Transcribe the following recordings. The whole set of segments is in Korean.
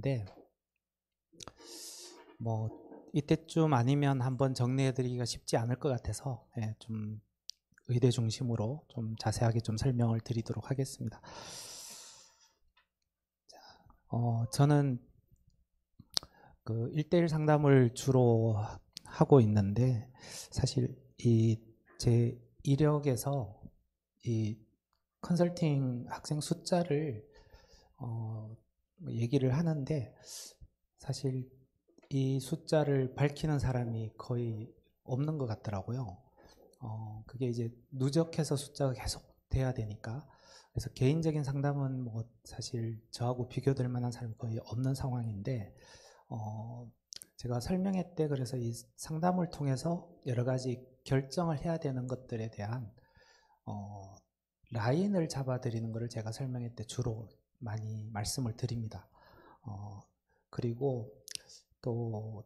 같은데 뭐 이때쯤 아니면 한번 정리해드리기가 쉽지 않을 것 같아서 좀 의대 중심으로 좀 자세하게 좀 설명을 드리도록 하겠습니다. 저는 그 1대1 상담을 주로 하고 있는데 사실 제 이력에서 이 컨설팅 학생 숫자를 얘기를 하는데 사실 이 숫자를 밝히는 사람이 거의 없는 것 같더라고요. 그게 이제 누적해서 숫자가 계속 돼야 되니까. 그래서 개인적인 상담은 뭐 사실 저하고 비교될 만한 사람이 거의 없는 상황인데, 제가 설명회 때 그래서 이 상담을 통해서 여러 가지 결정을 해야 되는 것들에 대한 라인을 잡아드리는 것을 제가 설명회 때 주로 많이 말씀을 드립니다. 그리고 또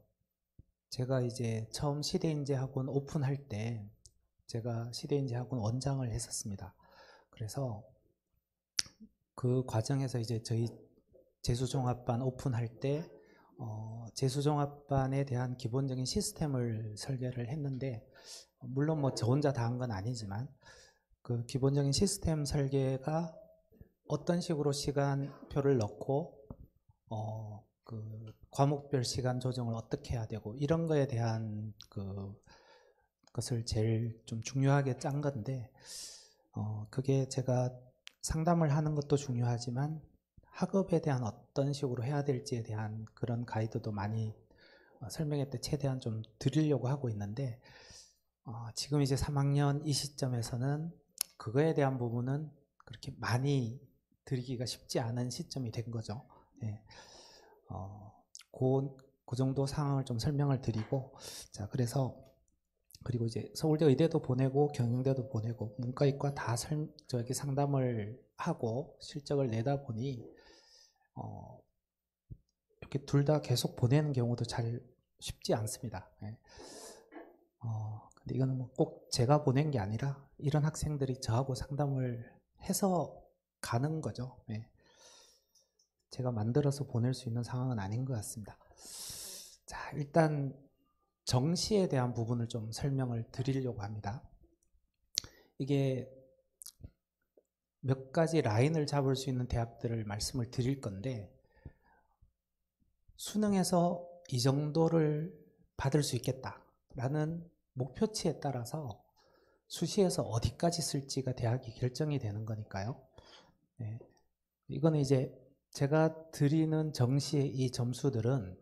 제가 이제 처음 시대인재 학원 오픈할 때 제가 시대인재 학원 원장을 했었습니다. 그래서 그 과정에서 이제 저희 재수종합반 오픈할 때 재수종합반에 대한 기본적인 시스템을 설계를 했는데, 물론 뭐 저 혼자 다 한 건 아니지만 그 기본적인 시스템 설계가 어떤 식으로 시간표를 넣고 그 과목별 시간 조정을 어떻게 해야 되고 이런 거에 대한 것을 제일 좀 중요하게 짠 건데, 그게 제가 상담을 하는 것도 중요하지만 학업에 대한 어떤 식으로 해야 될지에 대한 그런 가이드도 많이 설명회 때 최대한 좀 드리려고 하고 있는데, 지금 이제 3학년 이 시점에서는 그거에 대한 부분은 그렇게 많이 드리기가 쉽지 않은 시점이 된 거죠. 네. 그 정도 상황을 좀 설명을 드리고, 자, 그리고 이제 서울대 의대도 보내고 경영대도 보내고 문과이과 다 저에게 상담을 하고 실적을 내다 보니 이렇게 둘 다 계속 보내는 경우도 잘 쉽지 않습니다. 네. 근데 이거는 뭐 꼭 제가 보낸 게 아니라 이런 학생들이 저하고 상담을 해서 가는 거죠. 네. 제가 만들어서 보낼 수 있는 상황은 아닌 것 같습니다. 자, 일단 정시에 대한 부분을 좀 설명을 드리려고 합니다. 이게 몇 가지 라인을 잡을 수 있는 대학들을 말씀을 드릴 건데, 수능에서 이 정도를 받을 수 있겠다라는 목표치에 따라서 수시에서 어디까지 쓸지가 대학이 결정이 되는 거니까요. 네. 이거는 이제 제가 드리는 정시의 이 점수들은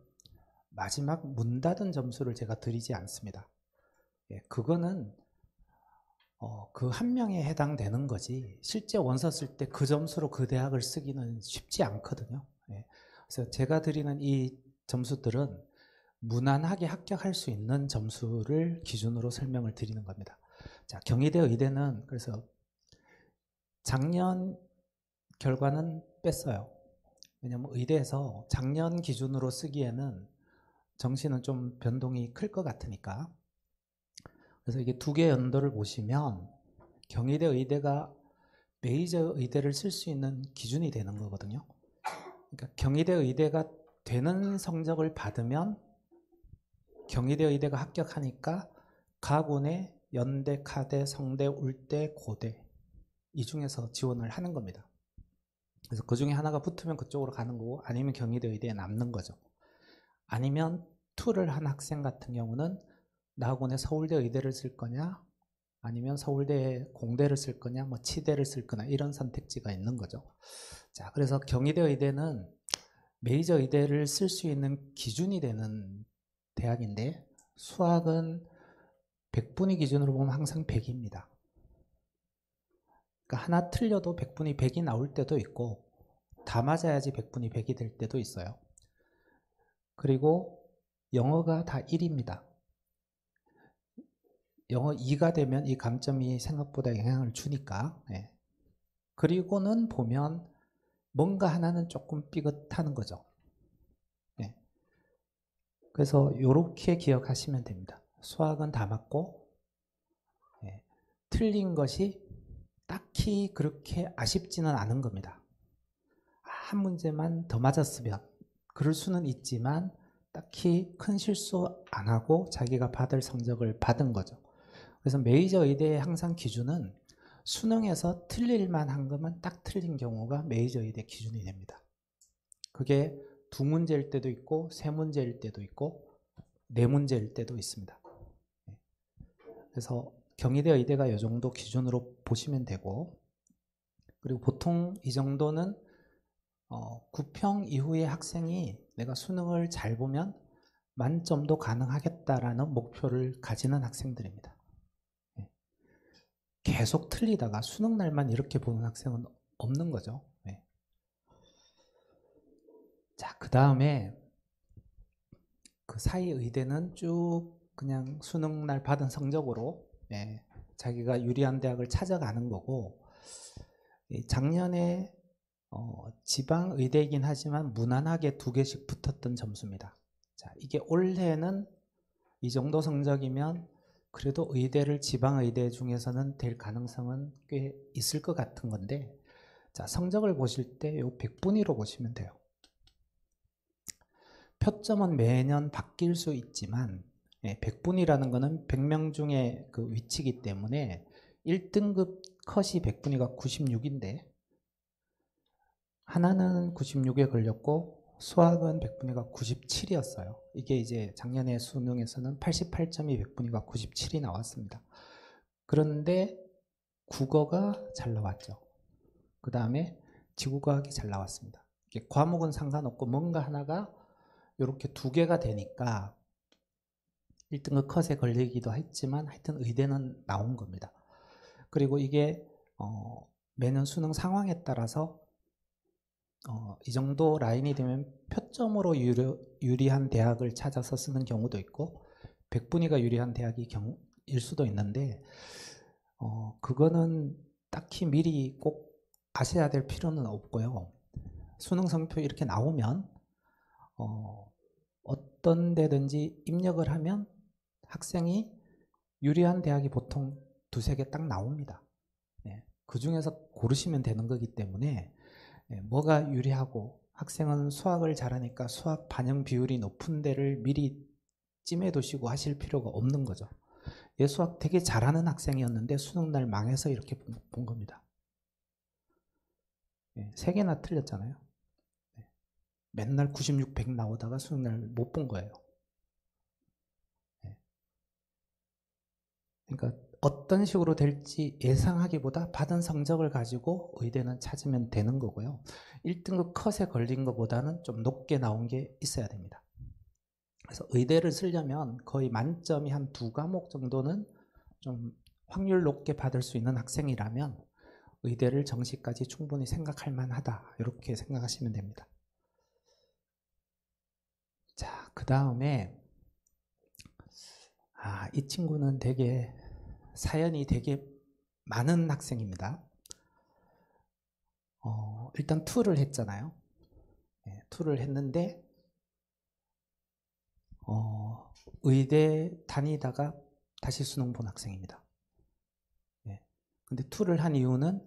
마지막 문 닫은 점수를 제가 드리지 않습니다. 그거는 그 한 명에 해당되는 거지 실제 원서 쓸 때 그 점수로 그 대학을 쓰기는 쉽지 않거든요. 그래서 제가 드리는 이 점수들은 무난하게 합격할 수 있는 점수를 기준으로 설명을 드리는 겁니다. 자, 경희대 의대는 그래서 작년 결과는 뺐어요. 왜냐면 의대에서 작년 기준으로 쓰기에는 정시는 좀 변동이 클 것 같으니까. 그래서 이게 두 개의 연도를 보시면 경희대 의대가 메이저 의대를 쓸 수 있는 기준이 되는 거거든요. 그러니까 경희대 의대가 되는 성적을 받으면 경희대 의대가 합격하니까 가군에 연대, 카대, 성대, 울대, 고대 이 중에서 지원을 하는 겁니다. 그래서 그 중에 하나가 붙으면 그쪽으로 가는 거고, 아니면 경희대 의대에 남는 거죠. 아니면 투를 한 학생 같은 경우는 나군에 서울대 의대를 쓸 거냐, 아니면 서울대 공대를 쓸 거냐, 뭐 치대를 쓸 거냐, 이런 선택지가 있는 거죠. 자, 그래서 경희대 의대는 메이저 의대를 쓸 수 있는 기준이 되는 대학인데, 수학은 100분위 기준으로 보면 항상 100입니다. 그러니까 하나 틀려도 100분위 100이 나올 때도 있고, 다 맞아야지 100분위 100이 될 때도 있어요. 그리고 영어가 다 1입니다. 영어 2가 되면 이 감점이 생각보다 영향을 주니까. 그리고는 보면 뭔가 하나는 조금 삐끗하는 거죠. 그래서 이렇게 기억하시면 됩니다. 수학은 다 맞고, 틀린 것이 딱히 그렇게 아쉽지는 않은 겁니다. 한 문제만 더 맞았으면, 그럴 수는 있지만 딱히 큰 실수 안 하고 자기가 받을 성적을 받은 거죠. 그래서 메이저 의대의 항상 기준은 수능에서 틀릴 만한 것만 딱 틀린 경우가 메이저 의대 기준이 됩니다. 그게 2문제일 때도 있고 3문제일 때도 있고 4문제일 때도 있습니다. 그래서 경희대 의대가 이 정도 기준으로 보시면 되고, 그리고 보통 이 정도는 9평 이후에 학생이 내가 수능을 잘 보면 만점도 가능하겠다라는 목표를 가지는 학생들입니다. 계속 틀리다가 수능 날만 이렇게 보는 학생은 없는 거죠. 자, 그 다음에 그 사이 의대는 쭉 그냥 수능 날 받은 성적으로 자기가 유리한 대학을 찾아가는 거고, 작년에 지방 의대이긴 하지만 무난하게 2개씩 붙었던 점수입니다. 자, 이게 올해는 이 정도 성적이면 그래도 의대를 지방 의대 중에서는 될 가능성은 꽤 있을 것 같은 건데, 자, 성적을 보실 때 요 100분위로 보시면 돼요. 표점은 매년 바뀔 수 있지만 100분위라는 거는 100명 중에 그 위치이기 때문에 1등급 컷이 100분위가 96인데 하나는 96에 걸렸고 수학은 100분위가 97이었어요. 이게 이제 작년에 수능에서는 88점이 100분위가 97이 나왔습니다. 그런데 국어가 잘 나왔죠. 그 다음에 지구과학이 잘 나왔습니다. 이게 과목은 상관없고 뭔가 하나가 이렇게 2개가 되니까 1등급 컷에 걸리기도 했지만 하여튼 의대는 나온 겁니다. 그리고 이게 매년 수능 상황에 따라서 이 정도 라인이 되면 표점으로 유리한 대학을 찾아서 쓰는 경우도 있고 100분위가 유리한 대학일 수도 있는데 그거는 딱히 미리 꼭 아셔야 될 필요는 없고요. 수능 성표 이렇게 나오면 어떤 데든지 입력을 하면 학생이 유리한 대학이 보통 2-3개 딱 나옵니다. 그 중에서 고르시면 되는 거기 때문에 뭐가 유리하고 학생은 수학을 잘하니까 수학 반영 비율이 높은 데를 미리 찜해 두시고 하실 필요가 없는 거죠. 얘 수학 되게 잘하는 학생이었는데 수능날 망해서 이렇게 본 겁니다. 3개나 틀렸잖아요. 맨날 96, 100 나오다가 수능날 못 본 거예요. 그러니까 어떤 식으로 될지 예상하기보다 받은 성적을 가지고 의대는 찾으면 되는 거고요. 1등급 컷에 걸린 것보다는 좀 높게 나온 게 있어야 됩니다. 그래서 의대를 쓰려면 거의 만점이 한 2과목 정도는 좀 확률 높게 받을 수 있는 학생이라면 의대를 정시까지 충분히 생각할 만하다, 이렇게 생각하시면 됩니다. 자, 그 다음에 이 친구는 되게 사연이 되게 많은 학생입니다. 일단 투를 했잖아요. 투를 했는데 의대 다니다가 다시 수능 본 학생입니다. 근데 투를 한 이유는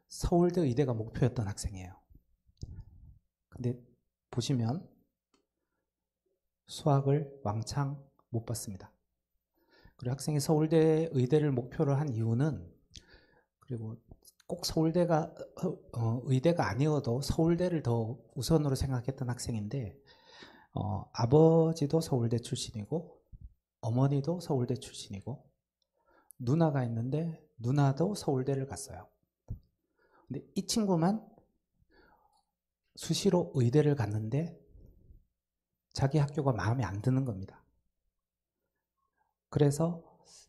서울대 의대가 목표였던 학생이에요. 근데 보시면 수학을 왕창 못 봤습니다. 그리고 학생이 서울대 의대를 목표로 한 이유는, 그리고 꼭 서울대가 의대가 아니어도 서울대를 더 우선으로 생각했던 학생인데 아버지도 서울대 출신이고 어머니도 서울대 출신이고 누나가 있는데 누나도 서울대를 갔어요. 근데 이 친구만 수시로 의대를 갔는데 자기 학교가 마음에 안 드는 겁니다. 그래서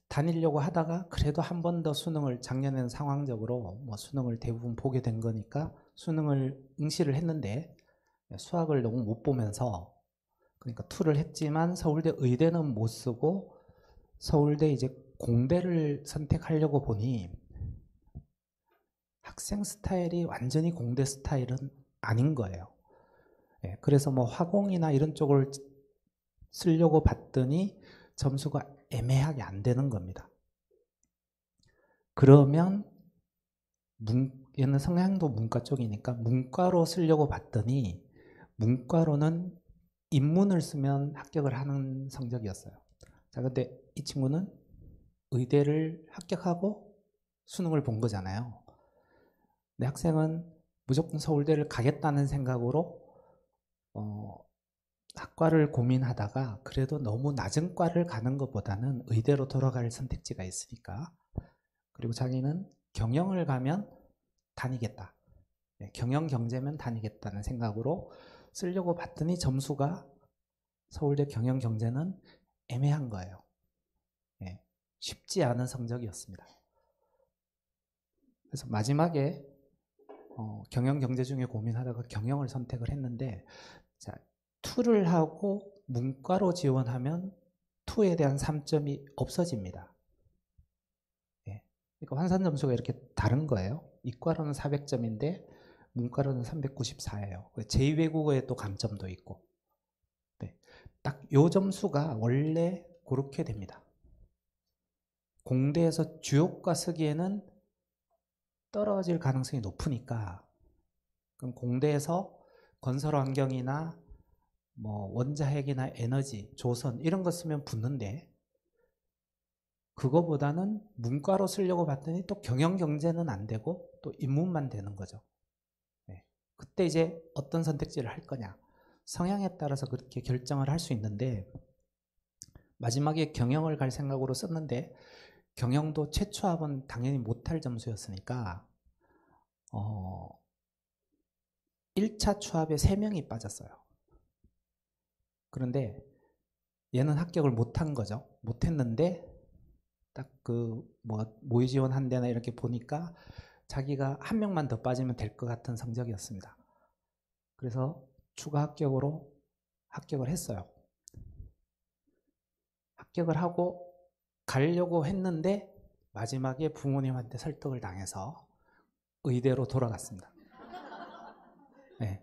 다니려고 하다가 그래도 한 번 더 수능을, 작년에는 상황적으로 수능을 대부분 보게 된 거니까 수능을 응시를 했는데 수학을 너무 못 보면서, 그러니까 투를 했지만 서울대 의대는 못 쓰고 서울대 이제 공대를 선택하려고 보니 학생 스타일이 완전히 공대 스타일은 아닌 거예요. 그래서 화공이나 이런 쪽을 쓰려고 봤더니 점수가 애매하게 안 되는 겁니다. 그러면 얘는 성향도 문과 쪽이니까 문과로 쓰려고 봤더니 문과로는 인문을 쓰면 합격을 하는 성적이었어요. 자, 근데 이 친구는 의대를 합격하고 수능을 본 거잖아요. 근데 학생은 무조건 서울대를 가겠다는 생각으로 학과를 고민하다가 그래도 너무 낮은 과를 가는 것보다는 의대로 돌아갈 선택지가 있으니까, 그리고 자기는 경영을 가면 다니겠다, 경영 경제면 다니겠다는 생각으로 쓰려고 봤더니 점수가 서울대 경영 경제는 애매한 거예요. 쉽지 않은 성적이었습니다. 그래서 마지막에 경영 경제 중에 고민하다가 경영을 선택을 했는데, 자, 투를 하고 문과로 지원하면 투에 대한 3점이 없어집니다. 그러니까 환산 점수가 이렇게 다른 거예요. 이과로는 400점인데 문과로는 394예요. 제2외국어에 또 감점도 있고. 딱 요 점수가 원래 그렇게 됩니다. 공대에서 주요과 쓰기에는 떨어질 가능성이 높으니까, 그럼 공대에서 건설 환경이나 뭐 원자핵이나 에너지, 조선 이런 거 쓰면 붙는데, 그거보다는 문과로 쓰려고 봤더니 또 경영 경제는 안 되고 또 인문만 되는 거죠. 그때 이제 어떤 선택지를 할 거냐, 성향에 따라서 그렇게 결정을 할 수 있는데, 마지막에 경영을 갈 생각으로 썼는데 경영도 최초 합은 당연히 못할 점수였으니까 1차 추합에 3명이 빠졌어요. 그런데 얘는 합격을 못한 거죠. 못했는데 딱 그 모의 지원 한 데나 이렇게 보니까 자기가 한 명만 더 빠지면 될 것 같은 성적이었습니다. 그래서 추가 합격으로 합격을 했어요. 합격을 하고 가려고 했는데 마지막에 부모님한테 설득을 당해서 의대로 돌아갔습니다. 네.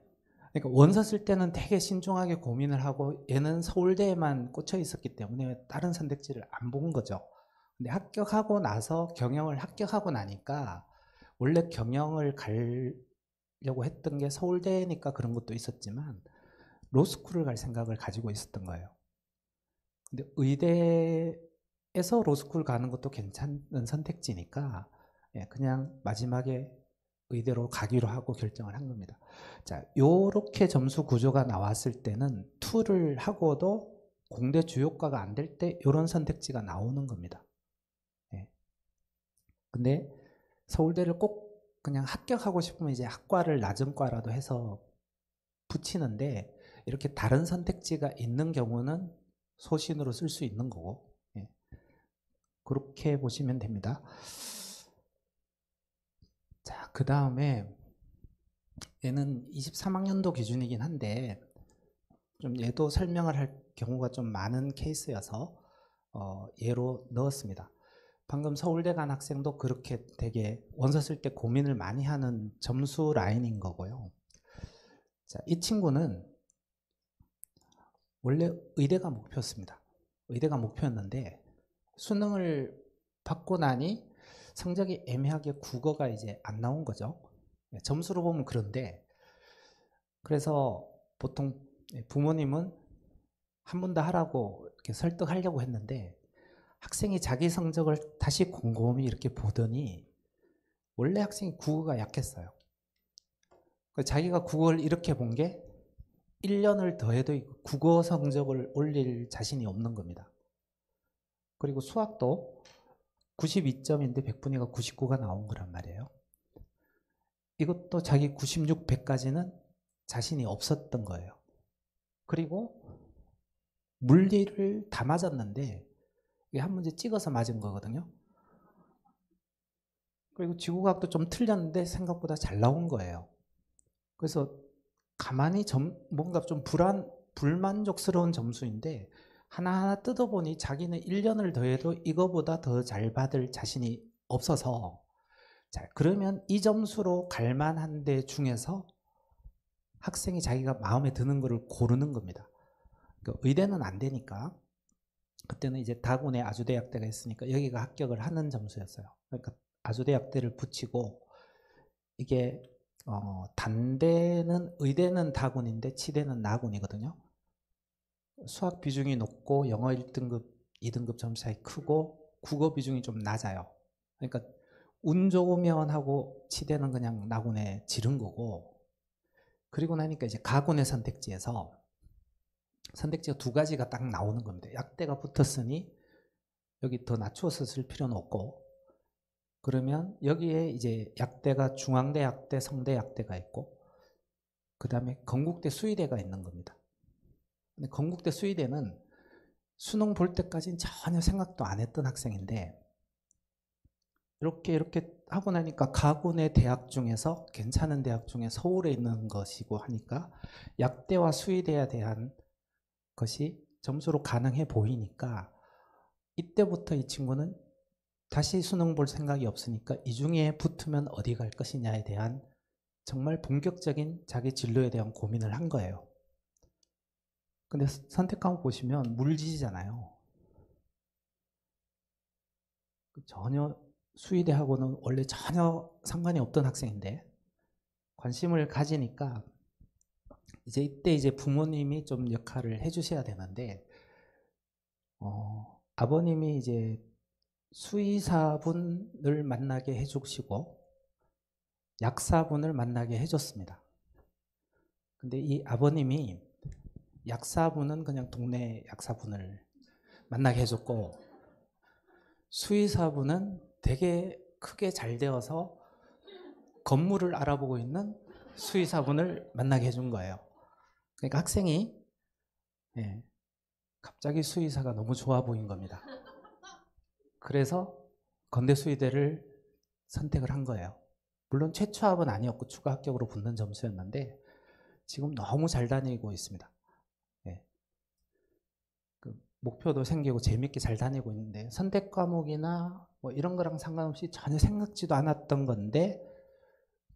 그러니까 원서 쓸 때는 되게 신중하게 고민을 하고 얘는 서울대에만 꽂혀 있었기 때문에 다른 선택지를 안 본 거죠. 근데 합격하고 나서 경영을 합격하고 나니까 원래 경영을 가려고 했던 게 서울대니까 그런 것도 있었지만 로스쿨을 갈 생각을 가지고 있었던 거예요. 근데 의대에서 로스쿨 가는 것도 괜찮은 선택지니까 그냥 마지막에 의대로 가기로 하고 결정을 한 겁니다. 자, 요렇게 점수 구조가 나왔을 때는 투를 하고도 공대 주요과가 안 될 때 이런 선택지가 나오는 겁니다. 근데 서울대를 꼭 그냥 합격하고 싶으면 이제 학과를 낮은 과라도 해서 붙이는데, 이렇게 다른 선택지가 있는 경우는 소신으로 쓸 수 있는 거고, 그렇게 보시면 됩니다. 자, 그 다음에 얘는 23학년도 기준이긴 한데 좀 얘도 설명을 할 경우가 좀 많은 케이스여서 예로 넣었습니다. 방금 서울대 간 학생도 그렇게 되게 원서 쓸 때 고민을 많이 하는 점수 라인인 거고요. 자, 이 친구는 원래 의대가 목표였습니다. 의대가 목표였는데 수능을 받고 나니 성적이 애매하게 국어가 이제 안 나온 거죠. 점수로 보면 그런데, 그래서 보통 부모님은 한 번 더 하라고 이렇게 설득하려고 했는데 학생이 자기 성적을 다시 곰곰이 이렇게 보더니 원래 학생이 국어가 약했어요. 자기가 국어를 이렇게 본 게 1년을 더해도 국어 성적을 올릴 자신이 없는 겁니다. 그리고 수학도 92점인데 100분위가 99가 나온 거란 말이에요. 이것도 자기 96, 100까지는 자신이 없었던 거예요. 그리고 물리를 다 맞았는데 이게 한 문제 찍어서 맞은 거거든요. 그리고 지구과학도 좀 틀렸는데 생각보다 잘 나온 거예요. 그래서 가만히 뭔가 좀 불만족스러운 점수인데 하나하나 뜯어보니 자기는 1년을 더해도 이거보다 더 잘 받을 자신이 없어서, 자, 그러면 이 점수로 갈 만한 데 중에서 학생이 자기가 마음에 드는 거를 고르는 겁니다. 그러니까 의대는 안 되니까 그때는 이제 다군에 아주대학대가 있으니까 여기가 합격을 하는 점수였어요. 그러니까 아주대학대를 붙이고, 이게 단대는 의대는 다군인데 치대는 나군이거든요. 수학 비중이 높고 영어 1등급, 2등급 점수 차이 크고 국어 비중이 좀 낮아요. 그러니까 운 좋으면 하고 치대는 그냥 나군에 지른 거고, 그리고 나니까 이제 가군의 선택지에서 선택지가 두 가지가 딱 나오는 겁니다. 약대가 붙었으니 여기 더 낮춰서 쓸 필요는 없고, 그러면 여기에 이제 약대가 중앙대 약대, 성대 약대가 있고, 그 다음에 건국대 수의대가 있는 겁니다. 근데 건국대 수의대는 수능 볼 때까지는 전혀 생각도 안 했던 학생인데, 이렇게 하고 나니까 가군의 대학 중에서 괜찮은 대학 중에 서울에 있는 것이고 하니까 약대와 수의대에 대한 것이 점수로 가능해 보이니까, 이때부터 이 친구는 다시 수능 볼 생각이 없으니까 이 중에 붙으면 어디 갈 것이냐에 대한 정말 본격적인 자기 진로에 대한 고민을 한 거예요. 근데 선택 과목 보시면 물지잖아요. 전혀 수의대하고는 원래 전혀 상관이 없던 학생인데 관심을 가지니까 이제 이때 이제 부모님이 좀 역할을 해주셔야 되는데, 아버님이 이제 수의사분을 만나게 해주시고 약사분을 만나게 해줬습니다. 근데 이 아버님이 약사분은 그냥 동네 약사분을 만나게 해줬고, 수의사분은 되게 크게 잘 되어서 건물을 알아보고 있는 수의사분을 만나게 해준 거예요. 그러니까 학생이 갑자기 수의사가 너무 좋아 보인 겁니다. 그래서 건대수의대를 선택을 한 거예요. 물론 최초합은 아니었고 추가 합격으로 붙는 점수였는데 지금 너무 잘 다니고 있습니다. 그 목표도 생기고 재밌게 잘 다니고 있는데, 선택 과목이나 뭐 이런 거랑 상관없이 전혀 생각지도 않았던 건데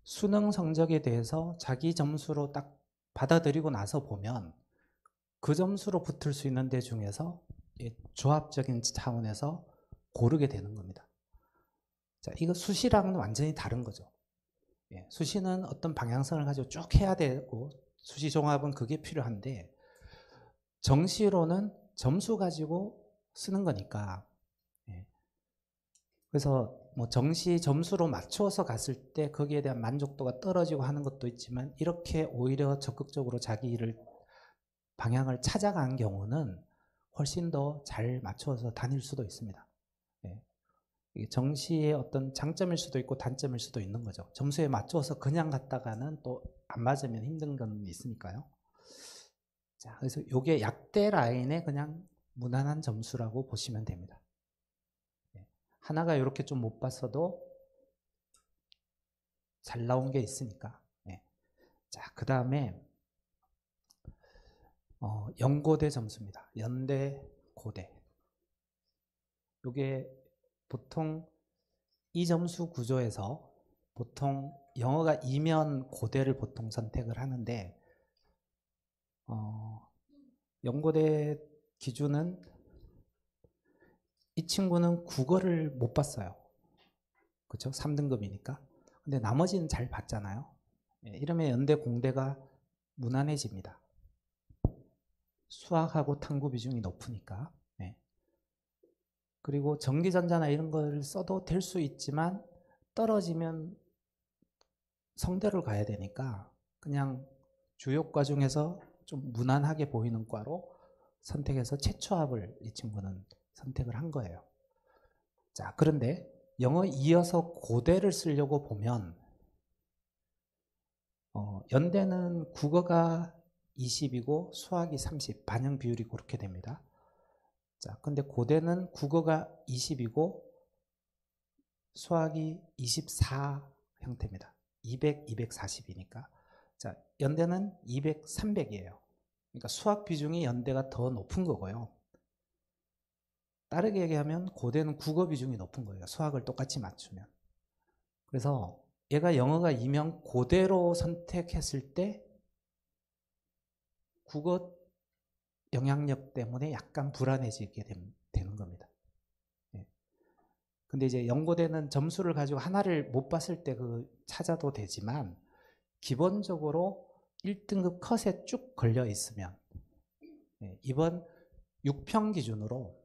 수능 성적에 대해서 자기 점수로 딱 받아들이고 나서 보면 그 점수로 붙을 수 있는 데 중에서 조합적인 차원에서 고르게 되는 겁니다. 자, 이거 수시랑은 완전히 다른 거죠. 수시는 어떤 방향성을 가지고 쭉 해야 되고 수시 종합은 그게 필요한데, 정시로는 점수 가지고 쓰는 거니까. 그래서 뭐 정시 점수로 맞춰서 갔을 때 거기에 대한 만족도가 떨어지고 하는 것도 있지만, 이렇게 오히려 적극적으로 자기 일을 방향을 찾아간 경우는 훨씬 더 잘 맞춰서 다닐 수도 있습니다. 이게 정시의 어떤 장점일 수도 있고 단점일 수도 있는 거죠. 점수에 맞춰서 그냥 갔다가는 또 안 맞으면 힘든 건 있으니까요. 자, 그래서 이게 약대 라인의 그냥 무난한 점수라고 보시면 됩니다. 하나가 이렇게 좀 못 봤어도 잘 나온 게 있으니까. 자, 그 다음에 연고대 점수입니다. 연대, 고대. 이게 보통 이 점수 구조에서 보통 영어가 2면 고대를 보통 선택을 하는데, 연고대 기준은 이 친구는 국어를 못 봤어요. 그렇죠? 3등급이니까. 근데 나머지는 잘 봤잖아요. 이러면 연대 공대가 무난해집니다. 수학하고 탐구 비중이 높으니까. 그리고 전기전자나 이런 걸 써도 될 수 있지만 떨어지면 성대를 가야 되니까 그냥 주요과 중에서 좀 무난하게 보이는 과로 선택해서 최초합을 이 친구는 선택을 한 거예요. 자, 그런데 영어 이어서 고대를 쓰려고 보면 연대는 국어가 20이고 수학이 30, 반영 비율이 그렇게 됩니다. 자, 근데 고대는 국어가 20이고 수학이 24 형태입니다. 200, 240이니까. 자, 연대는 200, 300이에요. 그러니까 수학 비중이 연대가 더 높은 거고요. 다르게 얘기하면 고대는 국어 비중이 높은 거예요. 수학을 똑같이 맞추면. 그래서 얘가 영어가 2면 고대로 선택했을 때 국어 영향력 때문에 약간 불안해지게 되는 겁니다. 근데 이제 연고대는 점수를 가지고 하나를 못 봤을 때 그 찾아도 되지만, 기본적으로 1등급 컷에 쭉 걸려 있으면 이번 6평 기준으로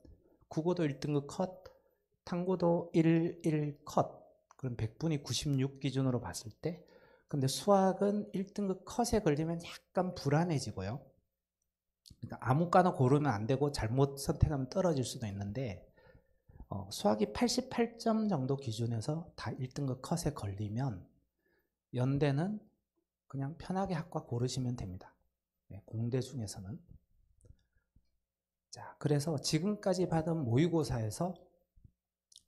국어도 1등급 컷, 탐구도 1 컷, 그럼 100분이 96 기준으로 봤을 때, 근데 수학은 1등급 컷에 걸리면 약간 불안해지고요. 그러니까 아무거나 고르면 안 되고 잘못 선택하면 떨어질 수도 있는데, 수학이 88점 정도 기준에서 다 1등급 컷에 걸리면 연대는 그냥 편하게 학과 고르시면 됩니다. 네, 공대 중에서는. 자, 그래서 지금까지 받은 모의고사에서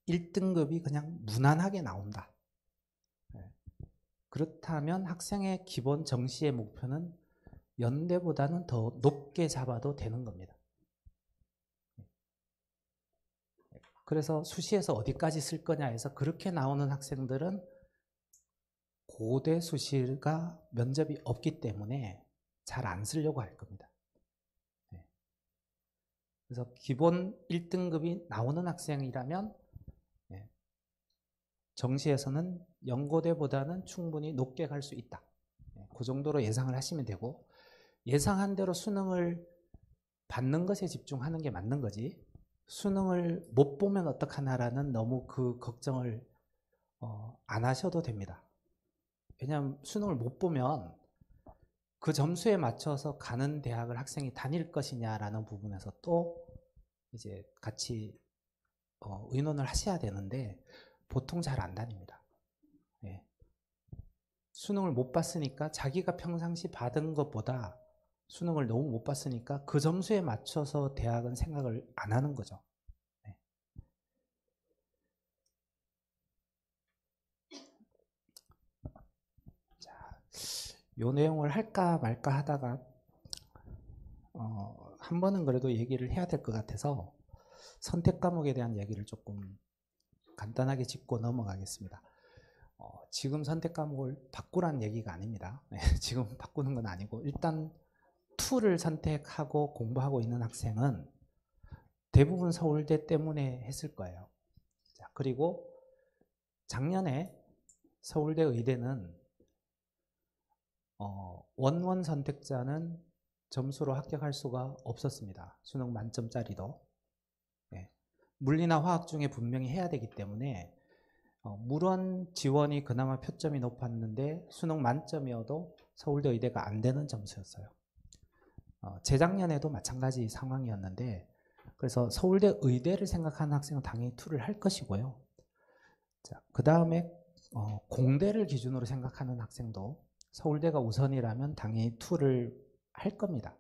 1등급이 그냥 무난하게 나온다. 네. 그렇다면 학생의 기본 정시의 목표는 연대보다는 더 높게 잡아도 되는 겁니다. 그래서 수시에서 어디까지 쓸 거냐 해서 그렇게 나오는 학생들은 고대 수시가 면접이 없기 때문에 잘 안 쓰려고 할 겁니다. 그래서 기본 1등급이 나오는 학생이라면 정시에서는 연고대보다는 충분히 높게 갈 수 있다. 그 정도로 예상을 하시면 되고, 예상한 대로 수능을 받는 것에 집중하는 게 맞는 거지, 수능을 못 보면 어떡하나라는 너무 그 걱정을 안 하셔도 됩니다. 왜냐하면 수능을 못 보면 그 점수에 맞춰서 가는 대학을 학생이 다닐 것이냐라는 부분에서 또 이제 같이 의논을 하셔야 되는데 보통 잘 안 다닙니다. 예. 수능을 못 봤으니까 자기가 평상시 받은 것보다 수능을 너무 못 봤으니까 그 점수에 맞춰서 대학은 생각을 안 하는 거죠. 네. 자, 요 내용을 할까 말까 하다가 한 번은 그래도 얘기를 해야 될 것 같아서 선택 과목에 대한 얘기를 조금 간단하게 짚고 넘어가겠습니다. 지금 선택 과목을 바꾸라는 얘기가 아닙니다. 네, 지금 바꾸는 건 아니고 일단 2를 선택하고 공부하고 있는 학생은 대부분 서울대 때문에 했을 거예요. 자, 그리고 작년에 서울대 의대는 원원 선택자는 점수로 합격할 수가 없었습니다. 수능 만점짜리도. 네. 물리나 화학 중에 분명히 해야 되기 때문에 물원 지원이 그나마 표점이 높았는데 수능 만점이어도 서울대 의대가 안 되는 점수였어요. 재작년에도 마찬가지 상황이었는데, 그래서 서울대 의대를 생각하는 학생은 당연히 2를 할 것이고요. 자, 그 다음에 공대를 기준으로 생각하는 학생도 서울대가 우선이라면 당연히 2를 할 겁니다.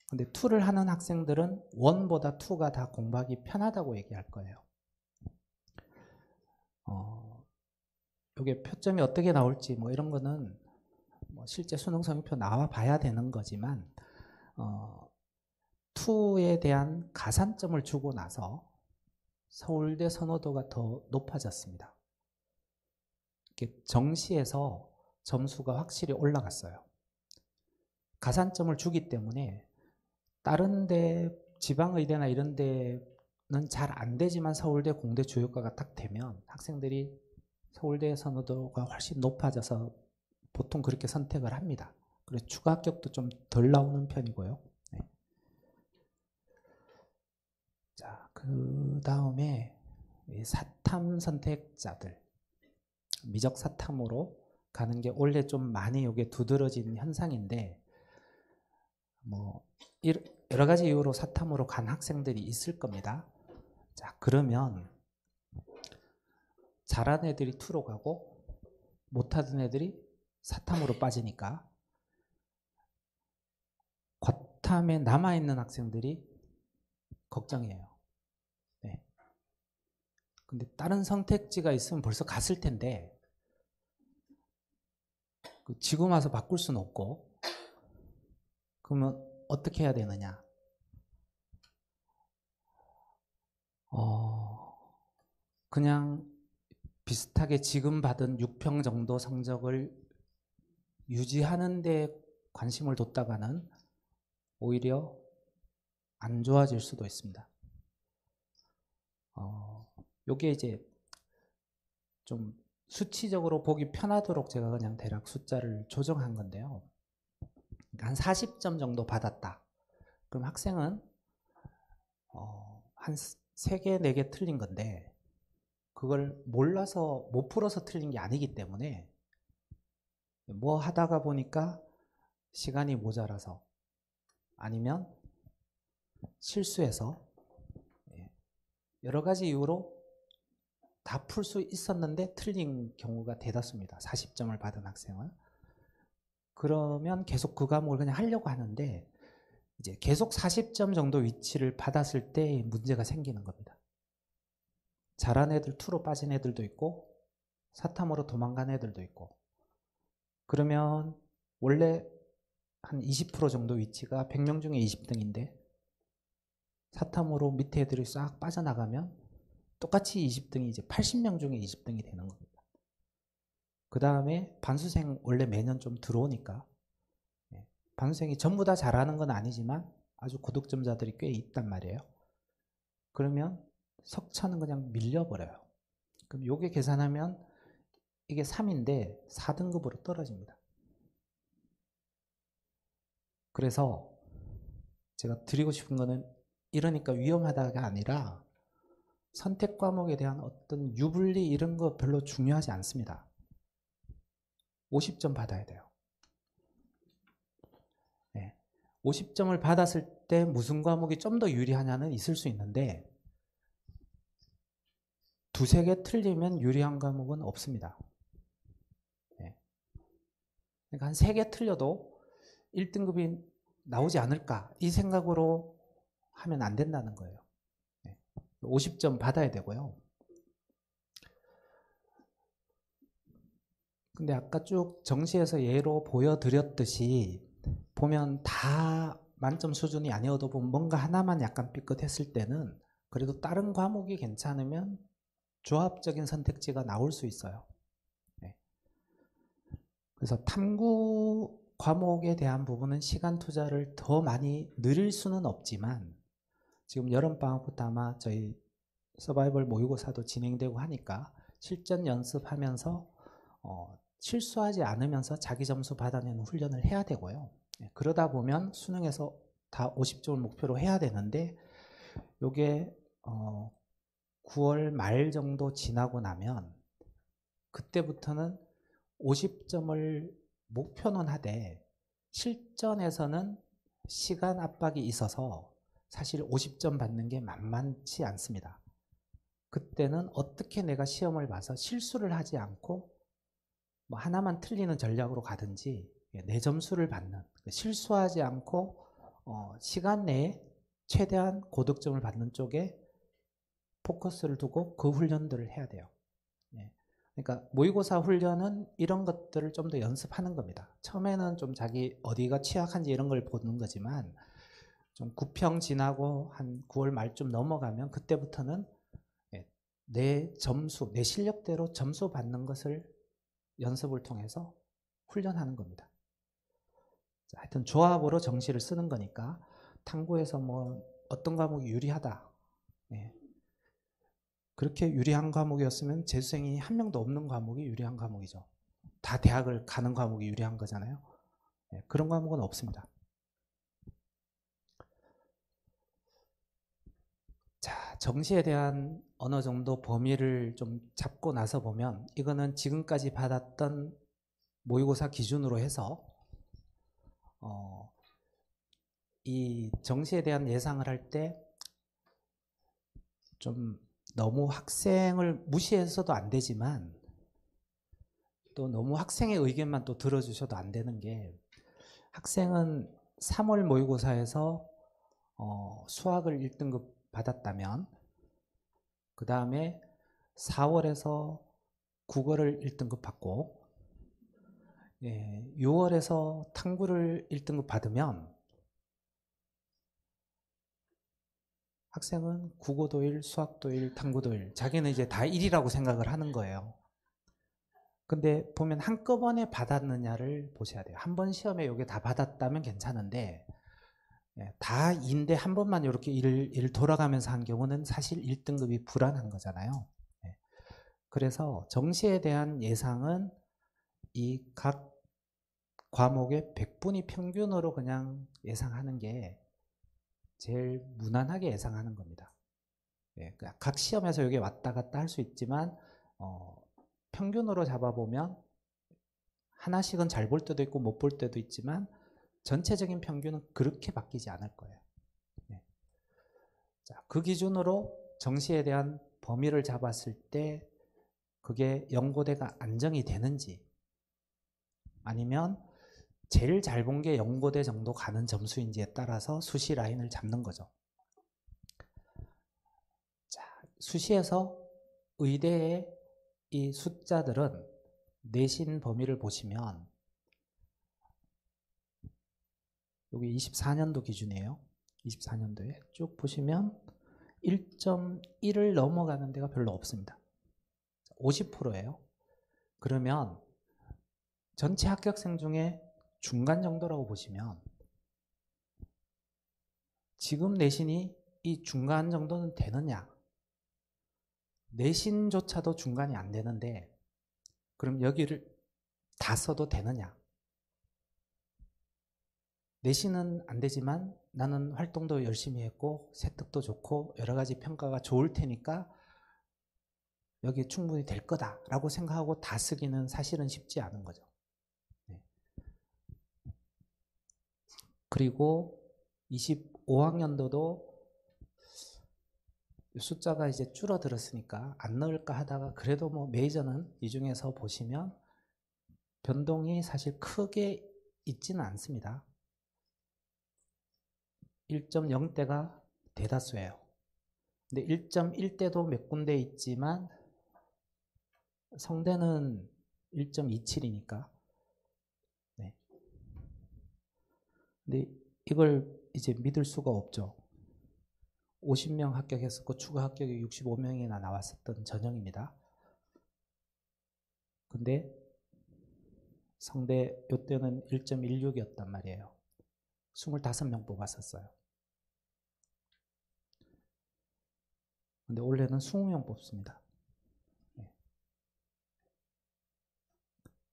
근데 2를 하는 학생들은 1보다 2가 다 공부하기 편하다고 얘기할 거예요. 이게 표점이 어떻게 나올지 뭐 이런 거는 뭐 실제 수능 성적표 나와 봐야 되는 거지만 2에 대한 가산점을 주고 나서 서울대 선호도가 더 높아졌습니다. 정시에서 점수가 확실히 올라갔어요. 가산점을 주기 때문에 다른 데 지방의대나 이런 데는 잘 안 되지만 서울대 공대 주요과가 딱 되면 학생들이 서울대 선호도가 훨씬 높아져서 보통 그렇게 선택을 합니다. 그래서 추가 합격도 좀 덜 나오는 편이고요. 네. 자, 그 다음에 사탐 선택자들, 미적 사탐으로 가는 게 원래 좀 많이 이게 두드러진 현상인데, 뭐 여러 가지 이유로 사탐으로 간 학생들이 있을 겁니다. 자, 그러면 잘하는 애들이 2로 가고 못하던 애들이 사탐으로 빠지니까 과탐에 남아있는 학생들이 걱정이에요. 네. 근데 다른 선택지가 있으면 벌써 갔을 텐데 지금 와서 바꿀 수는 없고, 그러면 어떻게 해야 되느냐? 그냥 비슷하게 지금 받은 6평 정도 성적을 유지하는 데 관심을 뒀다가는 오히려 안 좋아질 수도 있습니다. 요게 이제 좀 수치적으로 보기 편하도록 제가 그냥 대략 숫자를 조정한 건데요. 한 40점 정도 받았다. 그럼 학생은 한 3개, 4개 틀린 건데 그걸 몰라서 못 풀어서 틀린 게 아니기 때문에 뭐 하다가 보니까 시간이 모자라서 아니면 실수해서 여러 가지 이유로 다 풀 수 있었는데 틀린 경우가 대다수입니다. 40점을 받은 학생은. 그러면 계속 그 과목을 그냥 하려고 하는데 이제 계속 40점 정도 위치를 받았을 때 문제가 생기는 겁니다. 잘한 애들 2로 빠진 애들도 있고 사탐으로 도망간 애들도 있고 그러면 원래 한 20% 정도 위치가 100명 중에 20등인데 사탐으로 밑에 애들이 싹 빠져나가면 똑같이 20등이 이제 80명 중에 20등이 되는 겁니다. 그 다음에 반수생 원래 매년 좀 들어오니까 반수생이 전부 다 잘하는 건 아니지만 아주 고득점자들이 꽤 있단 말이에요. 그러면 석천은 그냥 밀려버려요. 그럼 요게 계산하면 이게 3인데 4등급으로 떨어집니다. 그래서 제가 드리고 싶은 거는 이러니까 위험하다가 아니라 선택 과목에 대한 어떤 유불리 이런 거 별로 중요하지 않습니다. 50점 받아야 돼요. 50점을 받았을 때 무슨 과목이 좀 더 유리하냐는 있을 수 있는데 2-3개 틀리면 유리한 과목은 없습니다. 그러니까 한 3개 틀려도 1등급이 나오지 않을까 이 생각으로 하면 안 된다는 거예요. 50점 받아야 되고요. 근데 아까 쭉 정시에서 예로 보여드렸듯이 보면 다 만점 수준이 아니어도 보면 뭔가 하나만 약간 삐끗했을 때는 그래도 다른 과목이 괜찮으면 조합적인 선택지가 나올 수 있어요. 그래서 탐구 과목에 대한 부분은 시간 투자를 더 많이 늘릴 수는 없지만 지금 여름방학부터 아마 저희 서바이벌 모의고사도 진행되고 하니까 실전 연습하면서 실수하지 않으면서 자기 점수 받아내는 훈련을 해야 되고요. 그러다 보면 수능에서 다 50점을 목표로 해야 되는데 요게 9월 말 정도 지나고 나면 그때부터는 50점을 목표는 하되 실전에서는 시간 압박이 있어서 사실 50점 받는 게 만만치 않습니다. 그때는 어떻게 내가 시험을 봐서 실수를 하지 않고 뭐 하나만 틀리는 전략으로 가든지 내 점수를 받는 실수하지 않고 시간 내에 최대한 고득점을 받는 쪽에 포커스를 두고 그 훈련들을 해야 돼요. 그러니까 모의고사 훈련은 이런 것들을 좀 더 연습하는 겁니다. 처음에는 좀 자기 어디가 취약한지 이런 걸 보는 거지만 좀 9평 지나고 한 9월 말쯤 넘어가면 그때부터는 내 점수, 내 실력대로 점수 받는 것을 연습을 통해서 훈련하는 겁니다. 하여튼 조합으로 정시를 쓰는 거니까 탐구에서 뭐 어떤 과목이 유리하다. 그렇게 유리한 과목이었으면 재수생이 한 명도 없는 과목이 유리한 과목이죠. 다 대학을 가는 과목이 유리한 거잖아요. 그런 과목은 없습니다. 자, 정시에 대한 어느 정도 범위를 좀 잡고 나서 보면 이거는 지금까지 받았던 모의고사 기준으로 해서 이 정시에 대한 예상을 할 때 좀 너무 학생을 무시해서도 안 되지만 또 너무 학생의 의견만 또 들어주셔도 안 되는 게 학생은 3월 모의고사에서 수학을 1등급 받았다면 그 다음에 4월에서 국어를 1등급 받고 6월에서 탐구를 1등급 받으면 학생은 국어도 1, 수학도 1, 탐구도 1 자기는 이제 다 1이라고 생각을 하는 거예요. 근데 보면 한꺼번에 받았느냐를 보셔야 돼요. 한 번 시험에 이게 다 받았다면 괜찮은데 다 2인데 한 번만 이렇게 일 돌아가면서 한 경우는 사실 1등급이 불안한 거잖아요. 그래서 정시에 대한 예상은 이 각 과목의 100분위 평균으로 그냥 예상하는 게 제일 무난하게 예상하는 겁니다. 예, 각 시험에서 이게 왔다 갔다 할 수 있지만 평균으로 잡아보면 하나씩은 잘 볼 때도 있고 못 볼 때도 있지만 전체적인 평균은 그렇게 바뀌지 않을 거예요. 예. 자, 그 기준으로 정시에 대한 범위를 잡았을 때 그게 연고대가 안정이 되는지 아니면 제일 잘 본 게 연고대 정도 가는 점수인지에 따라서 수시 라인을 잡는 거죠. 자, 수시에서 의대의 이 숫자들은 내신 범위를 보시면 여기 24년도 기준이에요. 24년도에 쭉 보시면 1.1을 넘어가는 데가 별로 없습니다. 50%예요. 그러면 전체 합격생 중에 중간 정도라고 보시면 지금 내신이 이 중간 정도는 되느냐? 내신조차도 중간이 안 되는데 그럼 여기를 다 써도 되느냐? 내신은 안 되지만 나는 활동도 열심히 했고 세특도 좋고 여러 가지 평가가 좋을 테니까 여기 충분히 될 거다라고 생각하고 다 쓰기는 사실은 쉽지 않은 거죠. 네. 그리고 25학년도도 숫자가 이제 줄어들었으니까 안 넣을까 하다가 그래도 뭐 메이저는 이 중에서 보시면 변동이 사실 크게 있지는 않습니다. 1.0대가 대다수예요. 근데 1.1대도 몇 군데 있지만 성대는 1.27이니까. 네. 근데 이걸 이제 믿을 수가 없죠. 50명 합격했었고 추가 합격이 65명이나 나왔었던 전형입니다. 근데 성대 요때는 1.16이었단 말이에요. 25명 뽑았었어요. 근데 올해는 20명 뽑습니다.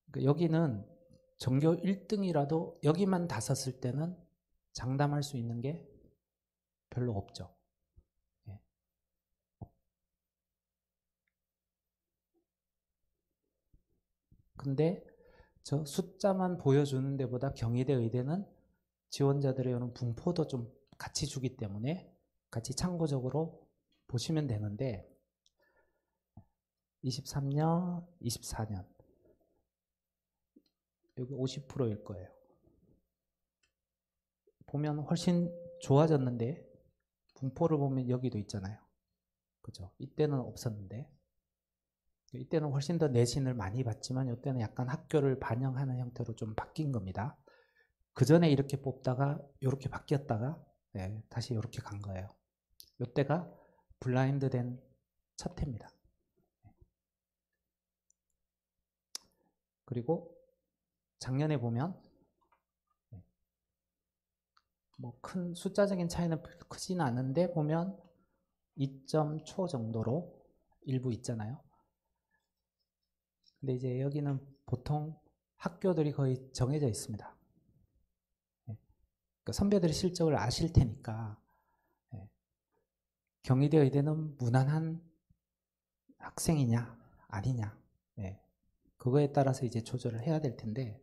그러니까 여기는 전교 1등이라도 여기만 다 썼을 때는 장담할 수 있는 게 별로 없죠. 예. 근데 저 숫자만 보여주는 데보다 경희대 의대는 지원자들의 오는 분포도 좀 같이 주기 때문에 같이 참고적으로 보시면 되는데 23년, 24년 여기 50%일 거예요. 보면 훨씬 좋아졌는데 분포를 보면 여기도 있잖아요. 그죠? 이때는 없었는데 이때는 훨씬 더 내신을 많이 받지만 이때는 약간 학교를 반영하는 형태로 좀 바뀐 겁니다. 그 전에 이렇게 뽑다가 이렇게 바뀌었다가 네, 다시 이렇게 간 거예요. 이때가 블라인드 된 첫 해입니다. 그리고 작년에 보면 뭐 큰 숫자적인 차이는 크지는 않은데 보면 2점 초 정도로 일부 있잖아요. 근데 이제 여기는 보통 학교들이 거의 정해져 있습니다. 그러니까 선배들이 실적을 아실 테니까 경희대 의대는 무난한 학생이냐 아니냐 그거에 따라서 이제 조절을 해야 될 텐데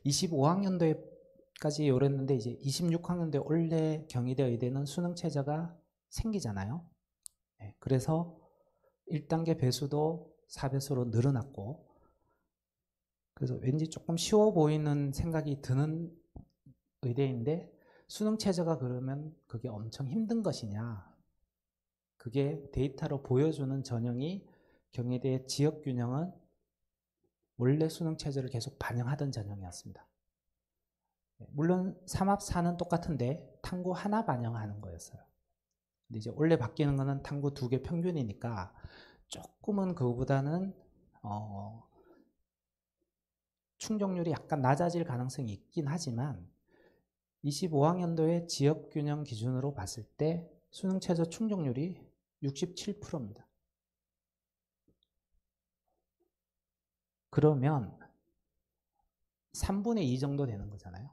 25학년도에까지 요랬는데 이제 26학년도에 원래 경희대 의대는 수능 최저가 생기잖아요. 그래서 1단계 배수도 4배수로 늘어났고 그래서 왠지 조금 쉬워 보이는 생각이 드는 의대인데 수능 최저가 그러면 그게 엄청 힘든 것이냐 그게 데이터로 보여주는 전형이 경희대의 지역균형은 원래 수능 체제를 계속 반영하던 전형이었습니다. 물론 3합 4는 똑같은데 탐구 하나 반영하는 거였어요. 근데 이제 원래 바뀌는 거는 탐구 2개 평균이니까 조금은 그거보다는 충족률이 약간 낮아질 가능성이 있긴 하지만 25학년도의 지역균형 기준으로 봤을 때 수능 최저 충족률이 67%입니다. 그러면 3분의 2 정도 되는 거잖아요.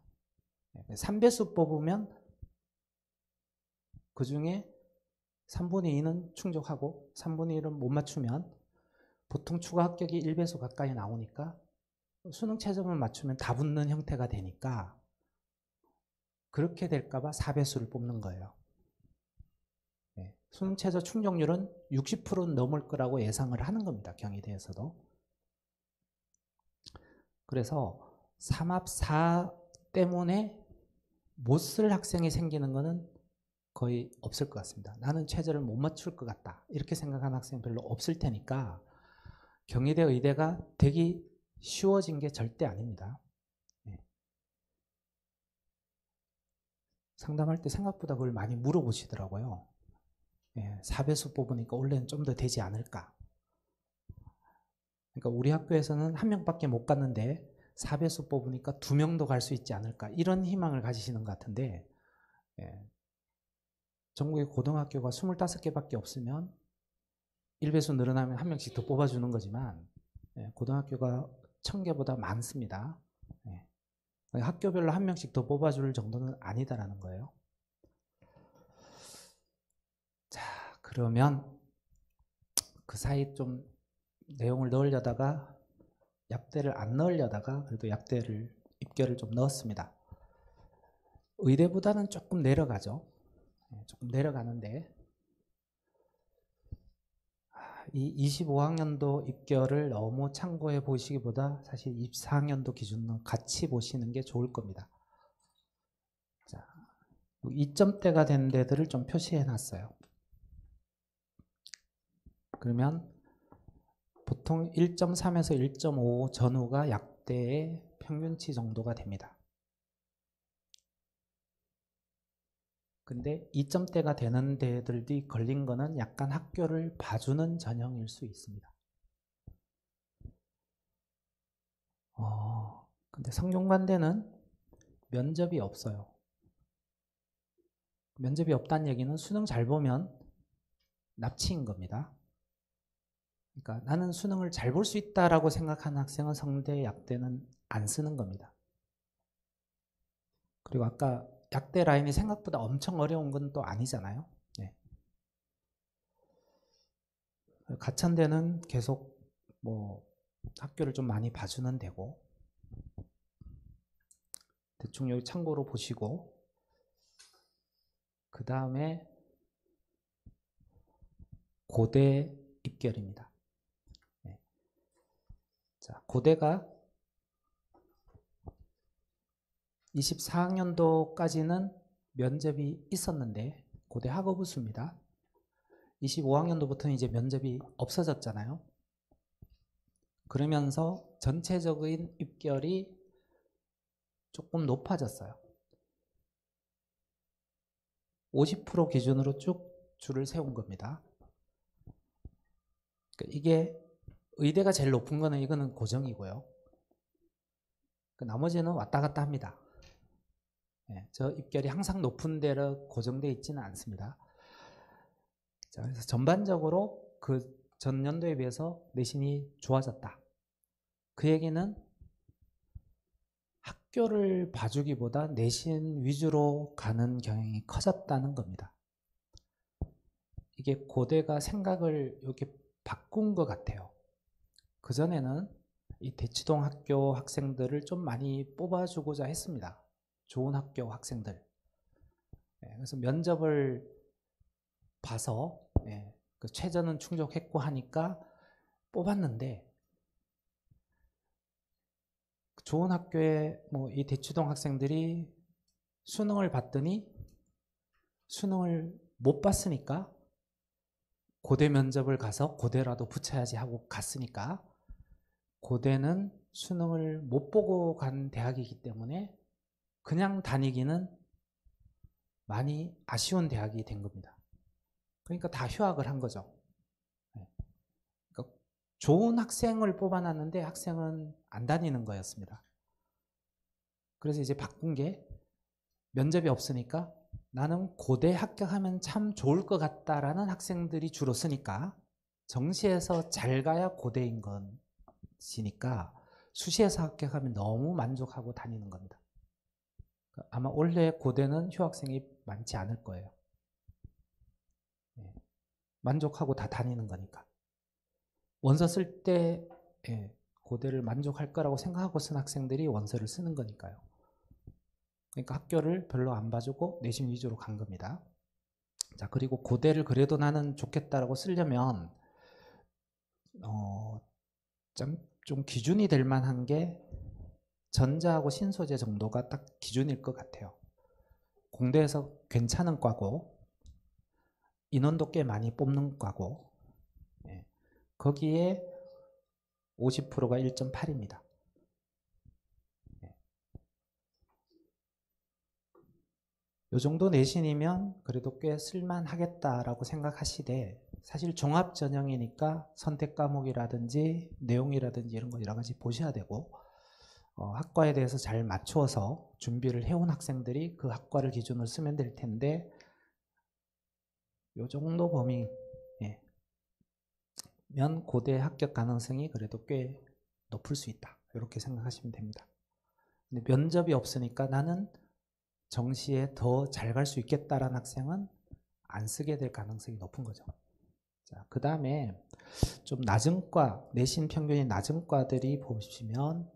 3배수 뽑으면 그 중에 3분의 2는 충족하고 3분의 1은 못 맞추면 보통 추가 합격이 1배수 가까이 나오니까 수능 최저만 맞추면 다 붙는 형태가 되니까 그렇게 될까봐 4배수를 뽑는 거예요. 네. 수능 최저 충족률은 60%는 넘을 거라고 예상을 하는 겁니다. 경희대에서도. 그래서 3합 4 때문에 못 쓸 학생이 생기는 거는 거의 없을 것 같습니다. 나는 최저를 못 맞출 것 같다. 이렇게 생각하는 학생 별로 없을 테니까 경희대 의대가 되기 쉬워진 게 절대 아닙니다. 네. 상담할 때 생각보다 그걸 많이 물어보시더라고요. 네, 4배수 뽑으니까 원래는 좀 더 되지 않을까. 그러니까 우리 학교에서는 한 명밖에 못 갔는데 4배수 뽑으니까 2명도 갈 수 있지 않을까. 이런 희망을 가지시는 것 같은데 예, 전국의 고등학교가 25개밖에 없으면 1배수 늘어나면 한 명씩 더 뽑아주는 거지만 예, 고등학교가 1000개보다 많습니다. 예, 학교별로 한 명씩 더 뽑아줄 정도는 아니다라는 거예요. 자, 그러면 그 사이 좀 내용을 넣으려다가 약대를 안 넣으려다가 그래도 약대를 입결을 좀 넣었습니다. 의대보다는 조금 내려가죠. 조금 내려가는데 이 25학년도 입결을 너무 참고해 보시기보다 사실 24학년도 기준으로 같이 보시는 게 좋을 겁니다. 자, 2점대가 된 데들을 좀 표시해 놨어요. 그러면 보통 1.3에서 1.5 전후가 약대의 평균치 정도가 됩니다. 근데 2점대가 되는 데들이 걸린 거는 약간 학교를 봐주는 전형일 수 있습니다. 근데 성균관대는 면접이 없어요. 면접이 없다는 얘기는 수능 잘 보면 납치인 겁니다. 그러니까 나는 수능을 잘 볼 수 있다라고 생각하는 학생은 성대, 약대는 안 쓰는 겁니다. 그리고 아까 약대 라인이 생각보다 엄청 어려운 건 또 아니잖아요. 네. 가천대는 계속 뭐 학교를 좀 많이 봐주는 데고 대충 여기 참고로 보시고 그 다음에 고대 입결입니다. 네. 자, 고대가 24학년도까지는 면접이 있었는데 고대 학업우수입니다. 25학년도부터는 이제 면접이 없어졌잖아요. 그러면서 전체적인 입결이 조금 높아졌어요. 50% 기준으로 쭉 줄을 세운 겁니다. 그러니까 이게 의대가 제일 높은 거는 이거는 고정이고요. 나머지는 왔다 갔다 합니다. 네, 저 입결이 항상 높은 데로 고정되어 있지는 않습니다. 자, 그래서 전반적으로 그 전년도에 비해서 내신이 좋아졌다. 그 얘기는 학교를 봐주기보다 내신 위주로 가는 경향이 커졌다는 겁니다. 이게 고대가 생각을 이렇게 바꾼 것 같아요. 그전에는 이 대치동 학교 학생들을 좀 많이 뽑아주고자 했습니다. 좋은 학교 학생들. 그래서 면접을 봐서 그 최저는 충족했고 하니까 뽑았는데 좋은 학교에 뭐 이 대치동 학생들이 수능을 봤더니 수능을 못 봤으니까 고대 면접을 가서 고대라도 붙여야지 하고 갔으니까 고대는 수능을 못 보고 간 대학이기 때문에 그냥 다니기는 많이 아쉬운 대학이 된 겁니다. 그러니까 다 휴학을 한 거죠. 그러니까 좋은 학생을 뽑아놨는데 학생은 안 다니는 거였습니다. 그래서 이제 바꾼 게 면접이 없으니까 나는 고대 합격하면 참 좋을 것 같다라는 학생들이 주로 쓰니까 정시에서 잘 가야 고대인 것이니까 수시에서 합격하면 너무 만족하고 다니는 겁니다. 아마 올해 고대는 휴학생이 많지 않을 거예요. 만족하고 다 다니는 거니까. 원서 쓸 때 고대를 만족할 거라고 생각하고 쓴 학생들이 원서를 쓰는 거니까요. 그러니까 학교를 별로 안 봐주고 내신 위주로 간 겁니다. 자, 그리고 고대를 그래도 나는 좋겠다라고 쓰려면 좀 기준이 될 만한 게 전자하고 신소재 정도가 딱 기준일 것 같아요. 공대에서 괜찮은 과고 인원도 꽤 많이 뽑는 과고 거기에 50%가 1.8입니다. 이 정도 내신이면 그래도 꽤 쓸만하겠다라고 생각하시되 사실 종합 전형이니까 선택 과목이라든지 내용이라든지 이런 거 여러 가지 보셔야 되고 학과에 대해서 잘 맞추어서 준비를 해온 학생들이 그 학과를 기준으로 쓰면 될 텐데 이 정도 범위면 고대 합격 가능성이 그래도 꽤 높을 수 있다. 이렇게 생각하시면 됩니다. 근데 면접이 없으니까 나는 정시에 더 잘 갈 수 있겠다라는 학생은 안 쓰게 될 가능성이 높은 거죠. 자, 그 다음에 좀 낮은 과, 내신 평균이 낮은 과들이 보시면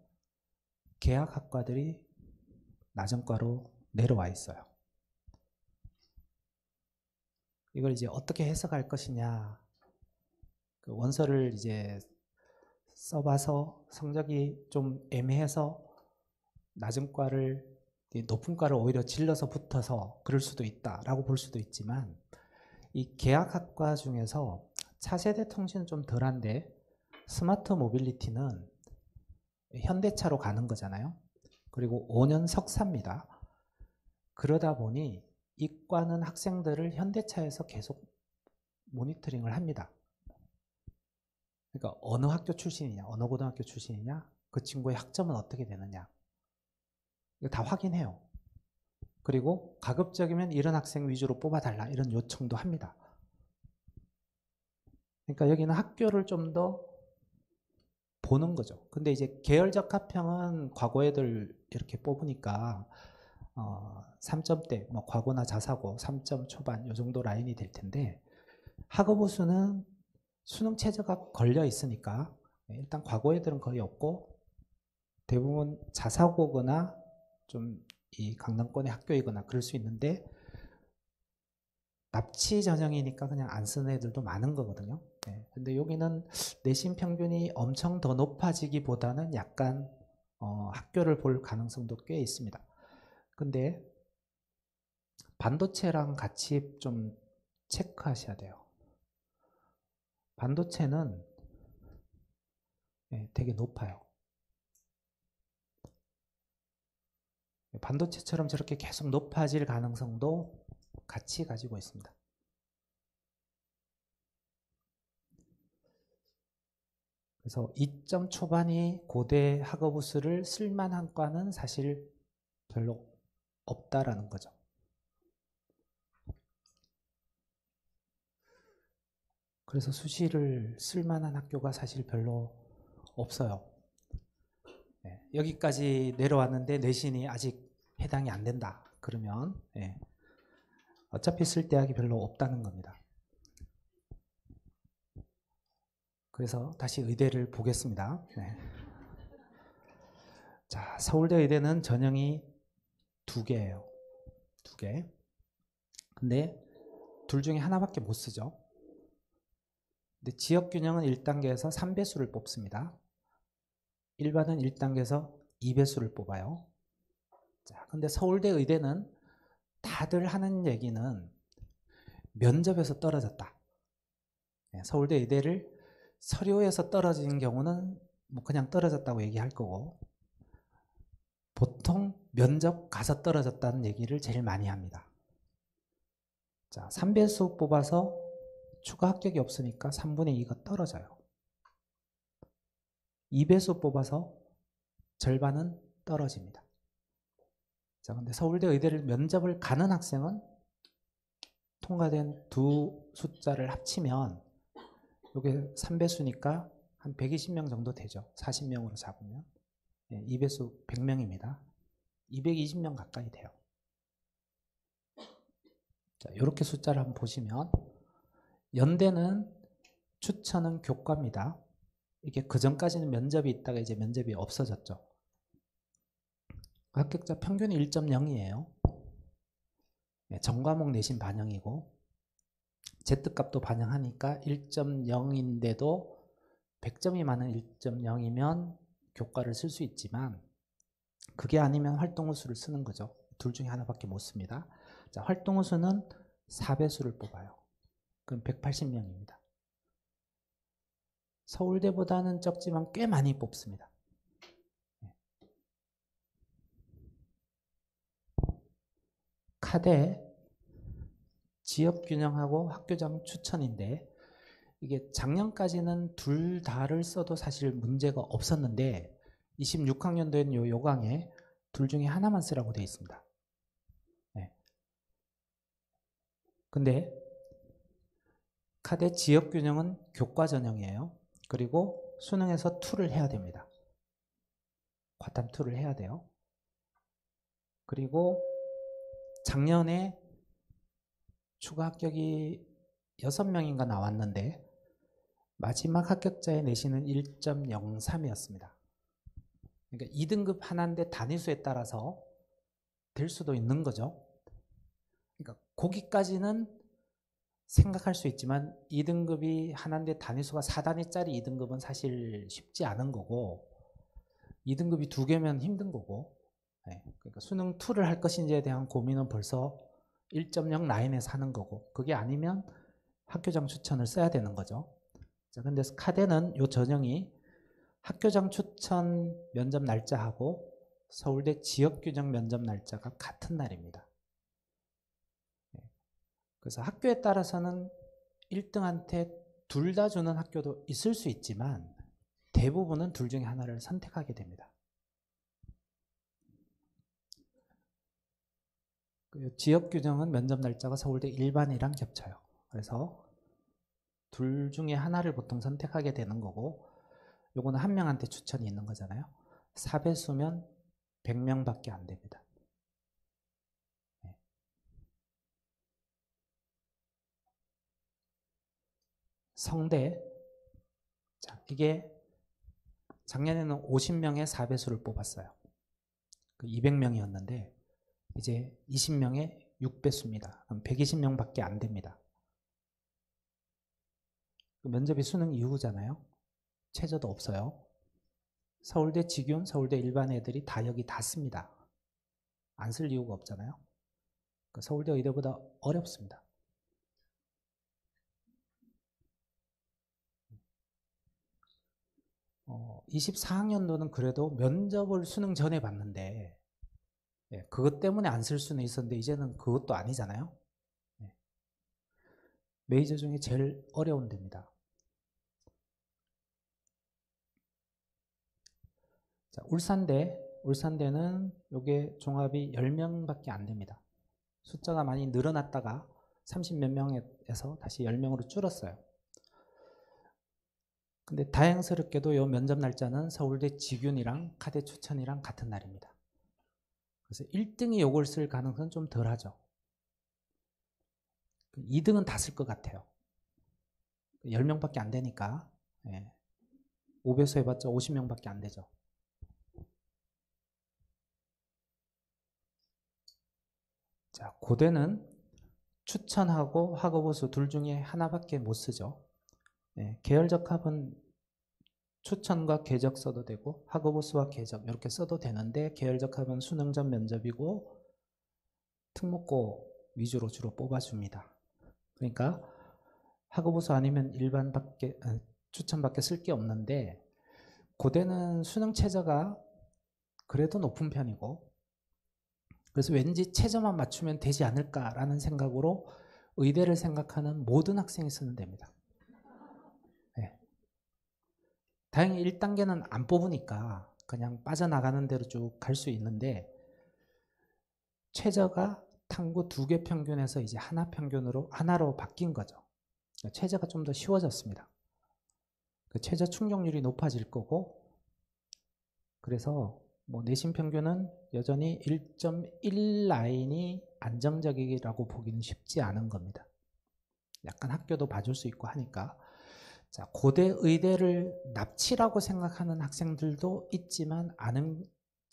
계약학과들이 낮은 과로 내려와 있어요. 이걸 이제 어떻게 해석할 것이냐. 그 원서를 이제 써봐서 성적이 좀 애매해서 낮은 과를 높은 과를 오히려 질러서 붙어서 그럴 수도 있다라고 볼 수도 있지만 이 계약학과 중에서 차세대 통신은 좀 덜한데 스마트 모빌리티는 현대차로 가는 거잖아요. 그리고 5년 석사입니다. 그러다 보니 이과는 학생들을 현대차에서 계속 모니터링을 합니다. 그러니까 어느 학교 출신이냐, 어느 고등학교 출신이냐, 그 친구의 학점은 어떻게 되느냐 이거 다 확인해요. 그리고 가급적이면 이런 학생 위주로 뽑아달라 이런 요청도 합니다. 그러니까 여기는 학교를 좀 더 보는 거죠. 근데 이제 계열적 합평은 과고 애들 이렇게 뽑으니까 3점대, 뭐 과고나 자사고 3점 초반 이 정도 라인이 될 텐데 학업우수는 수능 최저가 걸려 있으니까 일단 과고 애들은 거의 없고 대부분 자사고거나 좀 이 강남권의 학교이거나 그럴 수 있는데 납치 전형이니까 그냥 안 쓰는 애들도 많은 거거든요. 근데 여기는 내신 평균이 엄청 더 높아지기보다는 약간 학교를 볼 가능성도 꽤 있습니다. 근데 반도체랑 같이 좀 체크하셔야 돼요. 반도체는 되게 높아요. 반도체처럼 저렇게 계속 높아질 가능성도 같이 가지고 있습니다. 그래서 2점 초반이 고대 학업우수를 쓸만한 과는 사실 별로 없다라는 거죠. 그래서 수시를 쓸만한 학교가 사실 별로 없어요. 여기까지 내려왔는데 내신이 아직 해당이 안 된다. 그러면 어차피 쓸 대학이 별로 없다는 겁니다. 그래서 다시 의대를 보겠습니다. 자, 서울대 의대는 전형이 2개예요. 2개. 근데 둘 중에 하나밖에 못 쓰죠. 근데 지역균형은 1단계에서 3배수를 뽑습니다. 일반은 1단계에서 2배수를 뽑아요. 자, 근데 서울대 의대는 다들 하는 얘기는 면접에서 떨어졌다. 서울대 의대를 서류에서 떨어진 경우는 뭐 그냥 떨어졌다고 얘기할 거고 보통 면접 가서 떨어졌다는 얘기를 제일 많이 합니다. 자, 3배수 뽑아서 추가 합격이 없으니까 3분의 2가 떨어져요. 2배수 뽑아서 절반은 떨어집니다. 자, 근데 서울대 의대를 면접을 가는 학생은 통과된 두 숫자를 합치면 이게 3배수니까 한 120명 정도 되죠. 40명으로 잡으면. 2배수 100명입니다. 220명 가까이 돼요. 자, 이렇게 숫자를 한번 보시면 연대는 추천은 교과입니다. 이게 그 전까지는 면접이 있다가 이제 면접이 없어졌죠. 합격자 평균이 1.0이에요. 전과목 내신 반영이고 Z값도 반영하니까 1.0인데도 100점이 많은 1.0이면 교과를 쓸 수 있지만 그게 아니면 활동우수를 쓰는 거죠. 둘 중에 하나밖에 못 씁니다. 자, 활동우수는 4배수를 뽑아요. 그럼 180명입니다. 서울대보다는 적지만 꽤 많이 뽑습니다. 카대 지역균형하고 학교장 추천인데 이게 작년까지는 둘 다를 써도 사실 문제가 없었는데 26학년도에는 요 요강에 둘 중에 하나만 쓰라고 되어 있습니다. 네. 근데 카대 지역균형은 교과 전형이에요. 그리고 수능에서 2를 해야 됩니다. 과탐 2를 해야 돼요. 그리고 작년에 추가 합격이 6명인가 나왔는데 마지막 합격자의 내신은 1.03이었습니다. 그러니까 2등급 하나인데 단위수에 따라서 될 수도 있는 거죠. 그러니까 거기까지는 생각할 수 있지만 2등급이 하나인데 단위수가 4단위짜리 2등급은 사실 쉽지 않은 거고 2등급이 2개면 힘든 거고 그러니까 수능 2를 할 것인지에 대한 고민은 벌써 1.0 라인에서 하는 거고 그게 아니면 학교장 추천을 써야 되는 거죠. 자, 근데 카대는 요 전형이 학교장 추천 면접 날짜하고 서울대 지역균형 면접 날짜가 같은 날입니다. 그래서 학교에 따라서는 1등한테 둘 다 주는 학교도 있을 수 있지만 대부분은 둘 중에 하나를 선택하게 됩니다. 지역균형은 면접 날짜가 서울대 일반이랑 겹쳐요. 그래서 둘 중에 하나를 보통 선택하게 되는 거고 요거는 한 명한테 추천이 있는 거잖아요. 4배수면 100명밖에 안 됩니다. 성대 자, 이게 작년에는 50명의 4배수를 뽑았어요. 200명이었는데 이제 20명의 6배수입니다. 그럼 120명밖에 안 됩니다. 면접이 수능 이후잖아요. 최저도 없어요. 서울대 직윤, 서울대 일반 애들이 다 여기 다 씁니다. 안 쓸 이유가 없잖아요. 서울대 의대보다 어렵습니다. 24학년도는 그래도 면접을 수능 전에 봤는데 그것 때문에 안 쓸 수는 있었는데 이제는 그것도 아니잖아요. 메이저 중에 제일 어려운 데입니다. 자, 울산대는 이게 종합이 10명밖에 안 됩니다. 숫자가 많이 늘어났다가 30몇 명에서 다시 10명으로 줄었어요. 근데 다행스럽게도 이 면접 날짜는 서울대 직윤이랑 카대 추천이랑 같은 날입니다. 그래서 1등이 요걸 쓸 가능성은 좀 덜하죠. 2등은 다 쓸 것 같아요. 10명밖에 안 되니까 5배수 해봤자 50명밖에 안 되죠. 자, 고대는 추천하고 학업우수 둘 중에 하나밖에 못 쓰죠. 계열적 합은 추천과 궤적 써도 되고 학업우수와 궤적 이렇게 써도 되는데 계열적 합은 수능 전 면접이고 특목고 위주로 주로 뽑아줍니다. 그러니까 학업우수 아니면 일반밖에 추천밖에 쓸 게 없는데 고대는 수능 최저가 그래도 높은 편이고 그래서 왠지 최저만 맞추면 되지 않을까라는 생각으로 의대를 생각하는 모든 학생이 쓰는 데입니다. 다행히 1단계는 안 뽑으니까 그냥 빠져나가는 대로 쭉 갈 수 있는데 최저가 탐구 2개 평균에서 이제 하나로 바뀐 거죠. 최저가 좀 더 쉬워졌습니다. 최저 충족률이 높아질 거고 그래서 뭐 내신 평균은 여전히 1.1 라인이 안정적이라고 보기는 쉽지 않은 겁니다. 약간 학교도 봐줄 수 있고 하니까. 자, 고대 의대를 납치라고 생각하는 학생들도 있지만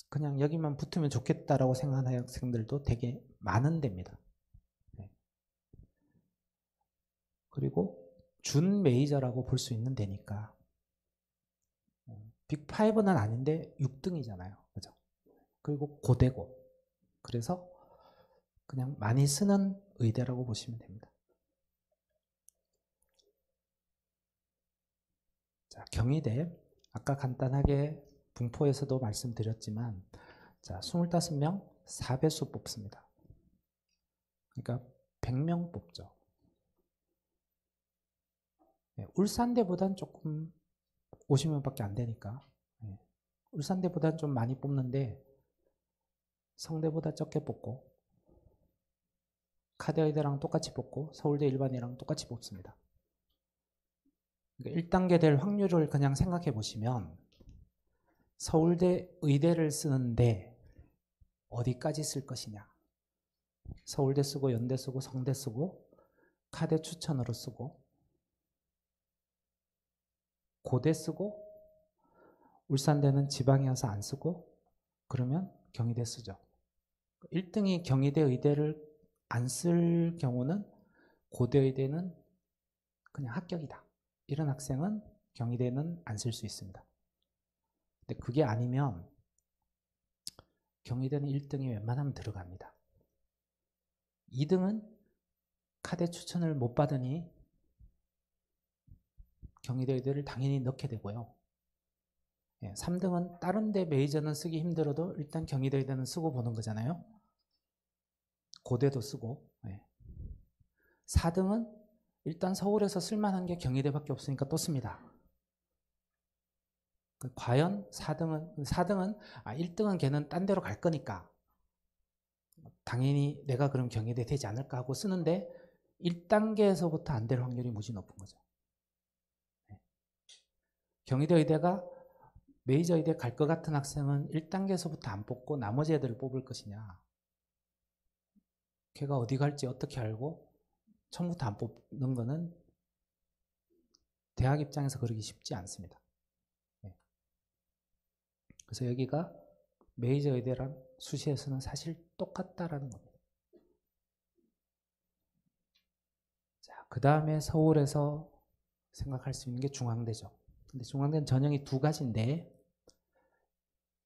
그냥 여기만 붙으면 좋겠다라고 생각하는 학생들도 되게 많은 데입니다. 네. 그리고 준 메이저라고 볼 수 있는 데니까 빅5는 아닌데 6등이잖아요. 그죠? 그리고 고대고. 그래서 그냥 많이 쓰는 의대라고 보시면 됩니다. 자, 경희대. 아까 간단하게 분포에서도 말씀드렸지만, 자, 25명 4배수 뽑습니다. 그러니까 100명 뽑죠. 네, 울산대보단 조금 50명밖에 안 되니까. 네, 울산대보단 좀 많이 뽑는데 성대보다 적게 뽑고 카대의대랑 똑같이 뽑고 서울대 일반이랑 똑같이 뽑습니다. 그러니까 1단계 될 확률을 그냥 생각해 보시면 서울대 의대를 쓰는데 어디까지 쓸 것이냐. 서울대 쓰고 연대 쓰고 성대 쓰고 카대 추천으로 쓰고 고대 쓰고 울산대는 지방이어서 안 쓰고 그러면 경희대 쓰죠. 1등이 경희대 의대를 안 쓸 경우는 고대 의대는 그냥 합격이다. 이런 학생은 경희대는 안 쓸 수 있습니다. 근데 그게 아니면 경희대는 1등이 웬만하면 들어갑니다. 2등은 카대 추천을 못 받으니 경희대 의대를 당연히 넣게 되고요. 3등은 다른 데 메이저는 쓰기 힘들어도 일단 경희대 의대는 쓰고 보는 거잖아요. 고대도 쓰고. 4등은 일단 서울에서 쓸만한 게 경희대밖에 없으니까 또 씁니다. 과연 4등은 1등은 걔는 딴 데로 갈 거니까 당연히 내가 그럼 경희대 되지 않을까 하고 쓰는데 1단계에서부터 안 될 확률이 무지 높은 거죠. 경희대 의대가 메이저 의대 갈 것 같은 학생은 1단계에서부터 안 뽑고 나머지 애들을 뽑을 것이냐. 걔가 어디 갈지 어떻게 알고 처음부터 안 뽑는 거는 대학 입장에서 그러기 쉽지 않습니다. 그래서 여기가 메이저 의대랑 수시에서는 사실 똑같다라는 겁니다. 자, 그 다음에 서울에서 생각할 수 있는 게 중앙대죠. 근데 중앙대는 전형이 두 가지인데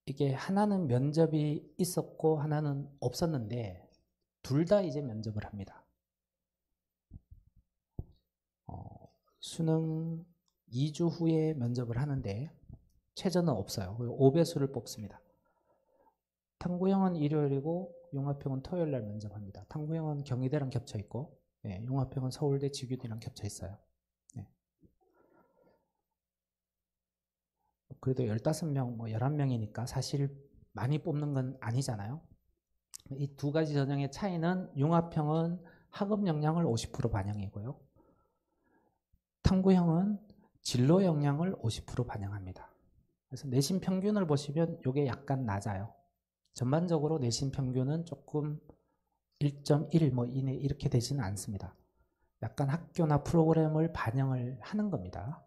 이게 하나는 면접이 있었고 하나는 없었는데 둘 다 이제 면접을 합니다. 수능 2주 후에 면접을 하는데 최저는 없어요. 5배수를 뽑습니다. 탕구형은 일요일이고 용화평은 토요일 날 면접합니다. 탕구형은 경희대랑 겹쳐 있고 용화평은 서울대 지규대랑 겹쳐 있어요. 그래도 15명, 11명이니까 사실 많이 뽑는 건 아니잖아요. 이 두 가지 전형의 차이는 융합형은 학업 역량을 50% 반영이고요. 탐구형은 진로 역량을 50% 반영합니다. 그래서 내신 평균을 보시면 이게 약간 낮아요. 전반적으로 내신 평균은 조금 1.1 이내 이렇게 되지는 않습니다. 약간 학교나 프로그램을 반영을 하는 겁니다.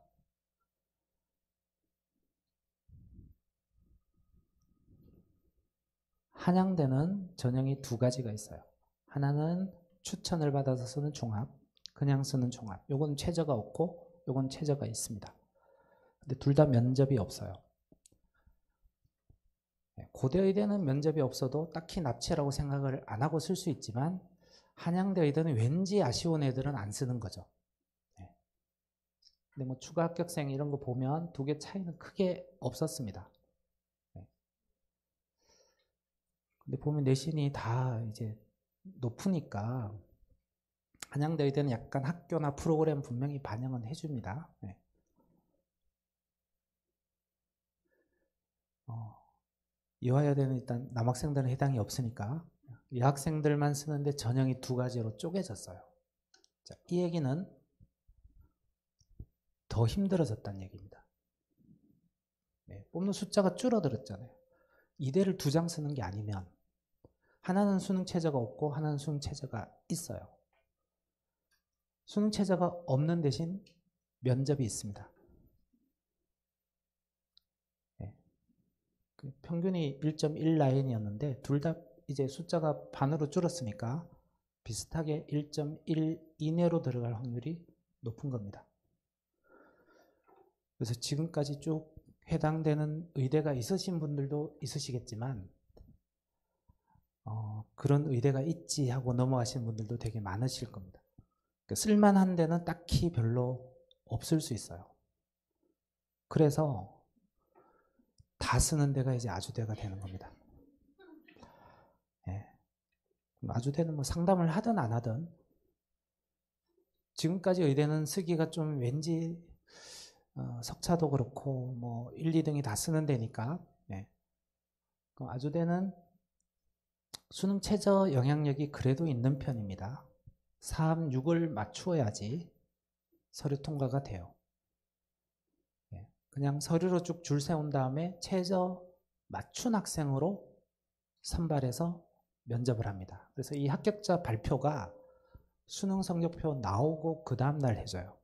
한양대는 전형이 두 가지가 있어요. 하나는 추천을 받아서 쓰는 종합, 그냥 쓰는 종합. 요건 최저가 없고 요건 최저가 있습니다. 근데 둘 다 면접이 없어요. 고대 의대는 면접이 없어도 딱히 납치라고 생각을 안 하고 쓸 수 있지만 한양대 의대는 왠지 아쉬운 애들은 안 쓰는 거죠. 근데 뭐 추가 합격생 이런 거 보면 두 개 차이는 크게 없었습니다. 근데 보면 내신이 다 이제 높으니까 한양대 의대는 약간 학교나 프로그램 분명히 반영은 해줍니다. 이화여대는 일단 남학생들은 해당이 없으니까 여학생들만 쓰는데 전형이 두 가지로 쪼개졌어요. 자, 이 얘기는 더 힘들어졌다는 얘기입니다. 뽑는 숫자가 줄어들었잖아요. 이대를 두 장 쓰는 게 아니면 하나는 수능 최저가 없고 하나는 수능 최저가 있어요. 수능 최저가 없는 대신 면접이 있습니다. 네. 평균이 1.1 라인이었는데 둘 다 이제 숫자가 반으로 줄었으니까 비슷하게 1.1 이내로 들어갈 확률이 높은 겁니다. 그래서 지금까지 쭉 해당되는 의대가 있으신 분들도 있으시겠지만 그런 의대가 있지 하고 넘어가시는 분들도 되게 많으실 겁니다. 그러니까 쓸만한 데는 딱히 별로 없을 수 있어요. 그래서 다 쓰는 데가 이제 아주대가 되는 겁니다. 예. 아주대는 뭐 상담을 하든 안 하든 지금까지 의대는 쓰기가 좀 왠지 석차도 그렇고 뭐 1, 2등이 다 쓰는 데니까 예. 그럼 아주대는 수능 최저 영향력이 그래도 있는 편입니다. 4, 6을 맞추어야지 서류 통과가 돼요. 예. 그냥 서류로 쭉 줄 세운 다음에 최저 맞춘 학생으로 선발해서 면접을 합니다. 그래서 이 합격자 발표가 수능 성적표 나오고 그 다음날 해줘요.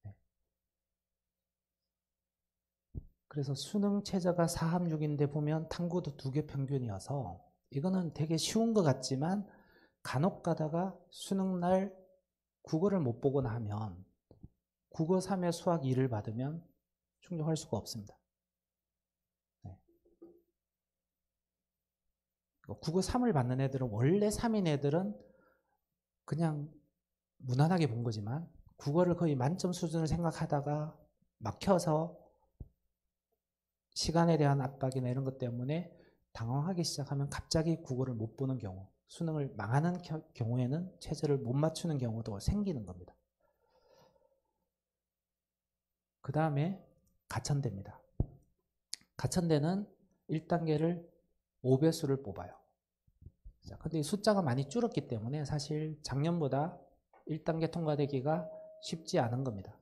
네. 그래서 수능 최저가 4합 6인데 보면 탐구도 2개 평균이어서 이거는 되게 쉬운 것 같지만 간혹 가다가 수능날 국어를 못 보거나 하면 국어 3에 수학 2를 받으면 충족할 수가 없습니다. 네. 국어 3을 받는 애들은 원래 3인 애들은 그냥 무난하게 본 거지만 국어를 거의 만점 수준을 생각하다가 막혀서 시간에 대한 압박이나 이런 것 때문에 당황하기 시작하면 갑자기 국어를 못 보는 경우, 수능을 망하는 경우에는 최저를 못 맞추는 경우도 생기는 겁니다. 그 다음에 가천대입니다. 가천대는 1단계를 5배수를 뽑아요. 자, 근데 숫자가 많이 줄었기 때문에 사실 작년보다 1단계 통과되기가 쉽지 않은 겁니다.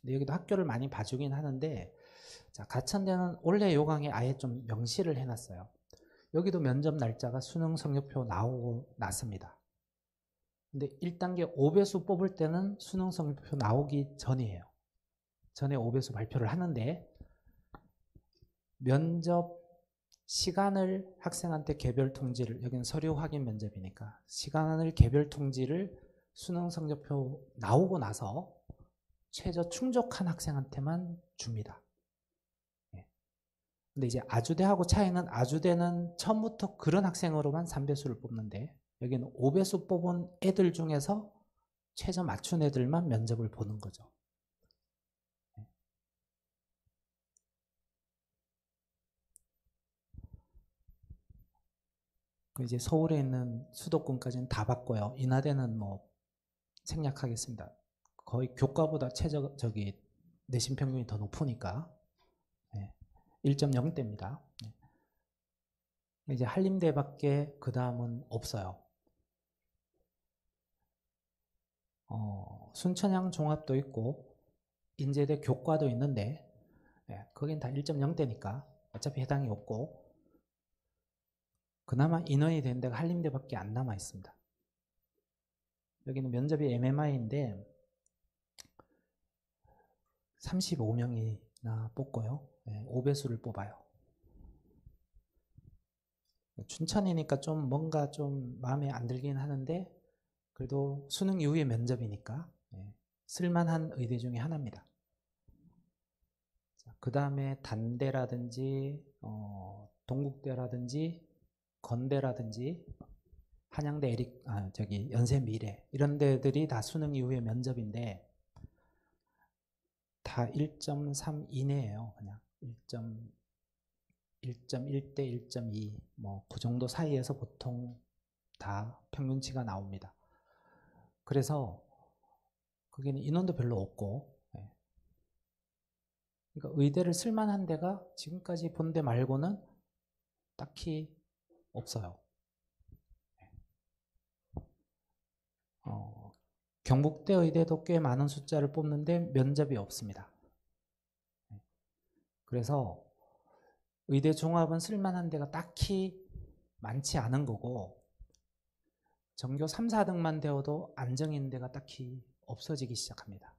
근데 여기도 학교를 많이 봐주긴 하는데, 자, 가천대는 올해 요강에 아예 좀 명시를 해놨어요. 여기도 면접 날짜가 수능 성적표 나오고 났습니다. 근데 1단계 5배수 뽑을 때는 수능 성적표 나오기 전이에요. 전에 5배수 발표를 하는데 면접 시간을 학생한테 개별 통지를, 여기는 서류 확인 면접이니까 시간을 개별 통지를 수능 성적표 나오고 나서 최저 충족한 학생한테만 줍니다. 예. 근데 이제 아주대하고 차이는 아주대는 처음부터 그런 학생으로만 3배수를 뽑는데 여기는 5배수 뽑은 애들 중에서 최저 맞춘 애들만 면접을 보는 거죠. 이제 서울에 있는 수도권까지는 다 받고요. 인하대는 뭐 생략하겠습니다. 거의 교과보다 최저 내신 평균이 더 높으니까 1.0대입니다. 이제 한림대밖에 그 다음은 없어요. 순천향 종합도 있고 인제대 교과도 있는데 거긴 다 1.0대니까 어차피 해당이 없고 그나마 인원이 된 데가 한림대밖에 안 남아 있습니다. 여기는 면접이 MMI인데 35명이나 뽑고요. 5배수를 뽑아요. 춘천이니까 좀 뭔가 좀 마음에 안 들긴 하는데 그래도 수능 이후에 면접이니까 쓸만한 의대 중에 하나입니다. 그 다음에 단대라든지 동국대라든지 건대라든지 한양대 연세미래 이런 데들이 다 수능 이후에 면접인데 다 1.3 이내예요. 그냥 1.1대 1.2 뭐 그 정도 사이에서 보통 다 평균치가 나옵니다. 그래서 거기는 인원도 별로 없고 그러니까 의대를 쓸만한 데가 지금까지 본 데 말고는 딱히 없어요. 경북대 의대도 꽤 많은 숫자를 뽑는데 면접이 없습니다. 그래서 의대 종합은 쓸만한 데가 딱히 많지 않은 거고 전교 3, 4등만 되어도 안정인 데가 딱히 없어지기 시작합니다.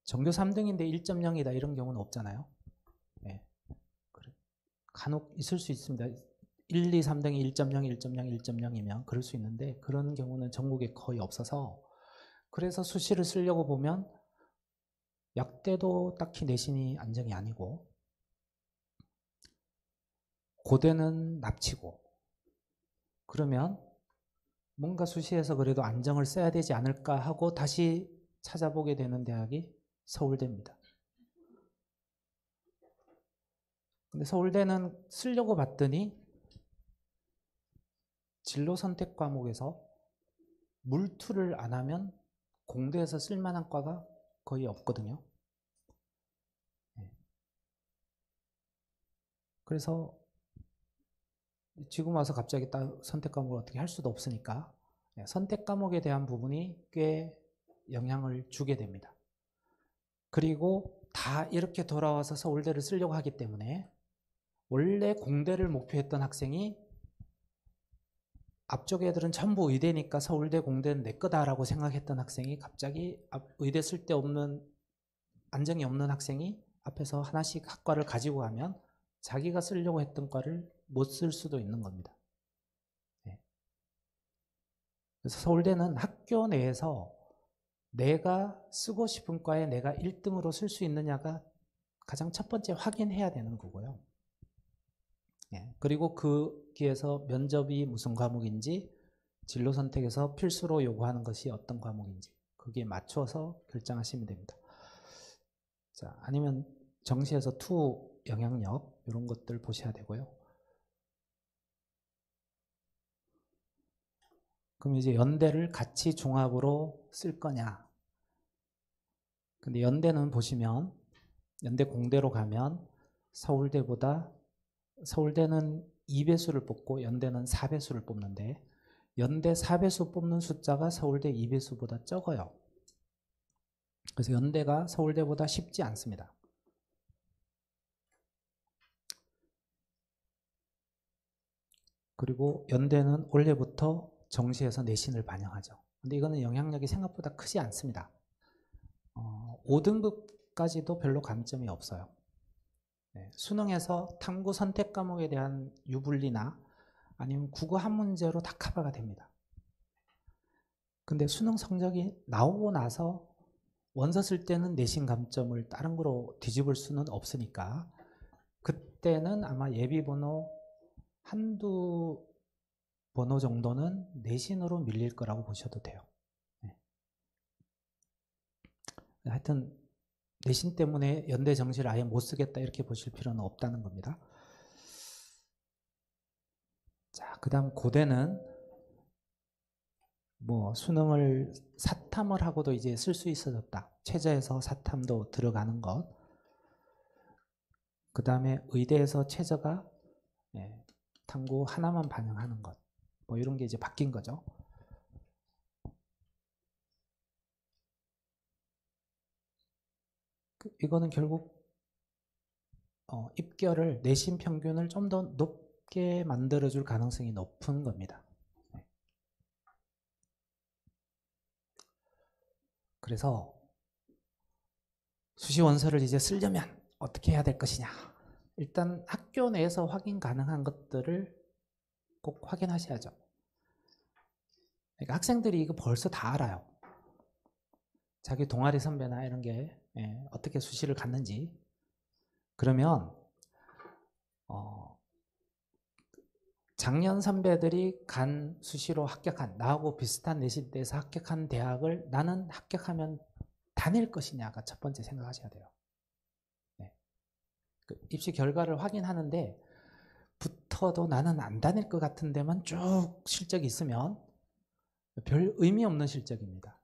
전교 3등인데 1.0이다 이런 경우는 없잖아요. 네. 간혹 있을 수 있습니다. 1, 2, 3등이 1.0, 1.0, 1.0이면 그럴 수 있는데 그런 경우는 전국에 거의 없어서 그래서 수시를 쓰려고 보면 약대도 딱히 내신이 안정이 아니고 고대는 납치고 그러면 뭔가 수시에서 그래도 안정을 써야 되지 않을까 하고 다시 찾아보게 되는 대학이 서울대입니다. 근데 서울대는 쓰려고 봤더니 진로 선택 과목에서 물투를 안 하면 공대에서 쓸만한 과가 거의 없거든요. 그래서 지금 와서 갑자기 선택 과목을 어떻게 할 수도 없으니까 선택 과목에 대한 부분이 꽤 영향을 주게 됩니다. 그리고 다 이렇게 돌아와서 서울대를 쓰려고 하기 때문에 원래 공대를 목표했던 학생이 앞쪽 애들은 전부 의대니까 서울대 공대는 내 거다라고 생각했던 학생이 갑자기 의대 쓸 데 없는 안정이 없는 학생이 앞에서 하나씩 학과를 가지고 가면 자기가 쓰려고 했던 과를 못 쓸 수도 있는 겁니다. 그래서 서울대는 학교 내에서 내가 쓰고 싶은 과에 내가 1등으로 쓸 수 있느냐가 가장 첫 번째 확인해야 되는 거고요. 그리고 거기에서 면접이 무슨 과목인지 진로 선택에서 필수로 요구하는 것이 어떤 과목인지 거기에 맞춰서 결정하시면 됩니다. 자, 아니면 정시에서 투 영향력 이런 것들 보셔야 되고요. 그럼 이제 연대를 같이 종합으로 쓸 거냐? 근데 연대는 보시면 연대 공대로 가면 서울대는 2배수를 뽑고 연대는 4배수를 뽑는데 연대 4배수 뽑는 숫자가 서울대 2배수보다 적어요. 그래서 연대가 서울대보다 쉽지 않습니다. 그리고 연대는 올해부터 정시에서 내신을 반영하죠. 근데 이거는 영향력이 생각보다 크지 않습니다. 5등급까지도 별로 감점이 없어요. 수능에서 탐구 선택 과목에 대한 유불리나 아니면 국어 한 문제로 다 커버가 됩니다. 근데 수능 성적이 나오고 나서 원서 쓸 때는 내신 감점을 다른 거로 뒤집을 수는 없으니까 그때는 아마 예비 번호 한두 번호 정도는 내신으로 밀릴 거라고 보셔도 돼요. 하여튼 내신 때문에 연대 정시를 아예 못 쓰겠다 이렇게 보실 필요는 없다는 겁니다. 자, 그 다음 고대는 뭐 수능을 사탐을 하고도 이제 쓸 수 있어졌다. 최저에서 사탐도 들어가는 것. 그 다음에 의대에서 최저가 탐구 하나만 반영하는 것. 뭐 이런 게 이제 바뀐 거죠. 이거는 결국 입결을 내신 평균을 좀 더 높게 만들어줄 가능성이 높은 겁니다. 그래서 수시 원서를 이제 쓰려면 어떻게 해야 될 것이냐. 일단 학교 내에서 확인 가능한 것들을 꼭 확인하셔야죠. 그러니까 학생들이 이거 벌써 다 알아요. 자기 동아리 선배나 이런 게 어떻게 수시를 갔는지. 그러면 작년 선배들이 간 수시로 합격한 나하고 비슷한 내신대에서 합격한 대학을 나는 합격하면 다닐 것이냐가 첫 번째 생각하셔야 돼요. 그 입시 결과를 확인하는데 붙어도 나는 안 다닐 것 같은 데만 쭉 실적이 있으면 별 의미 없는 실적입니다.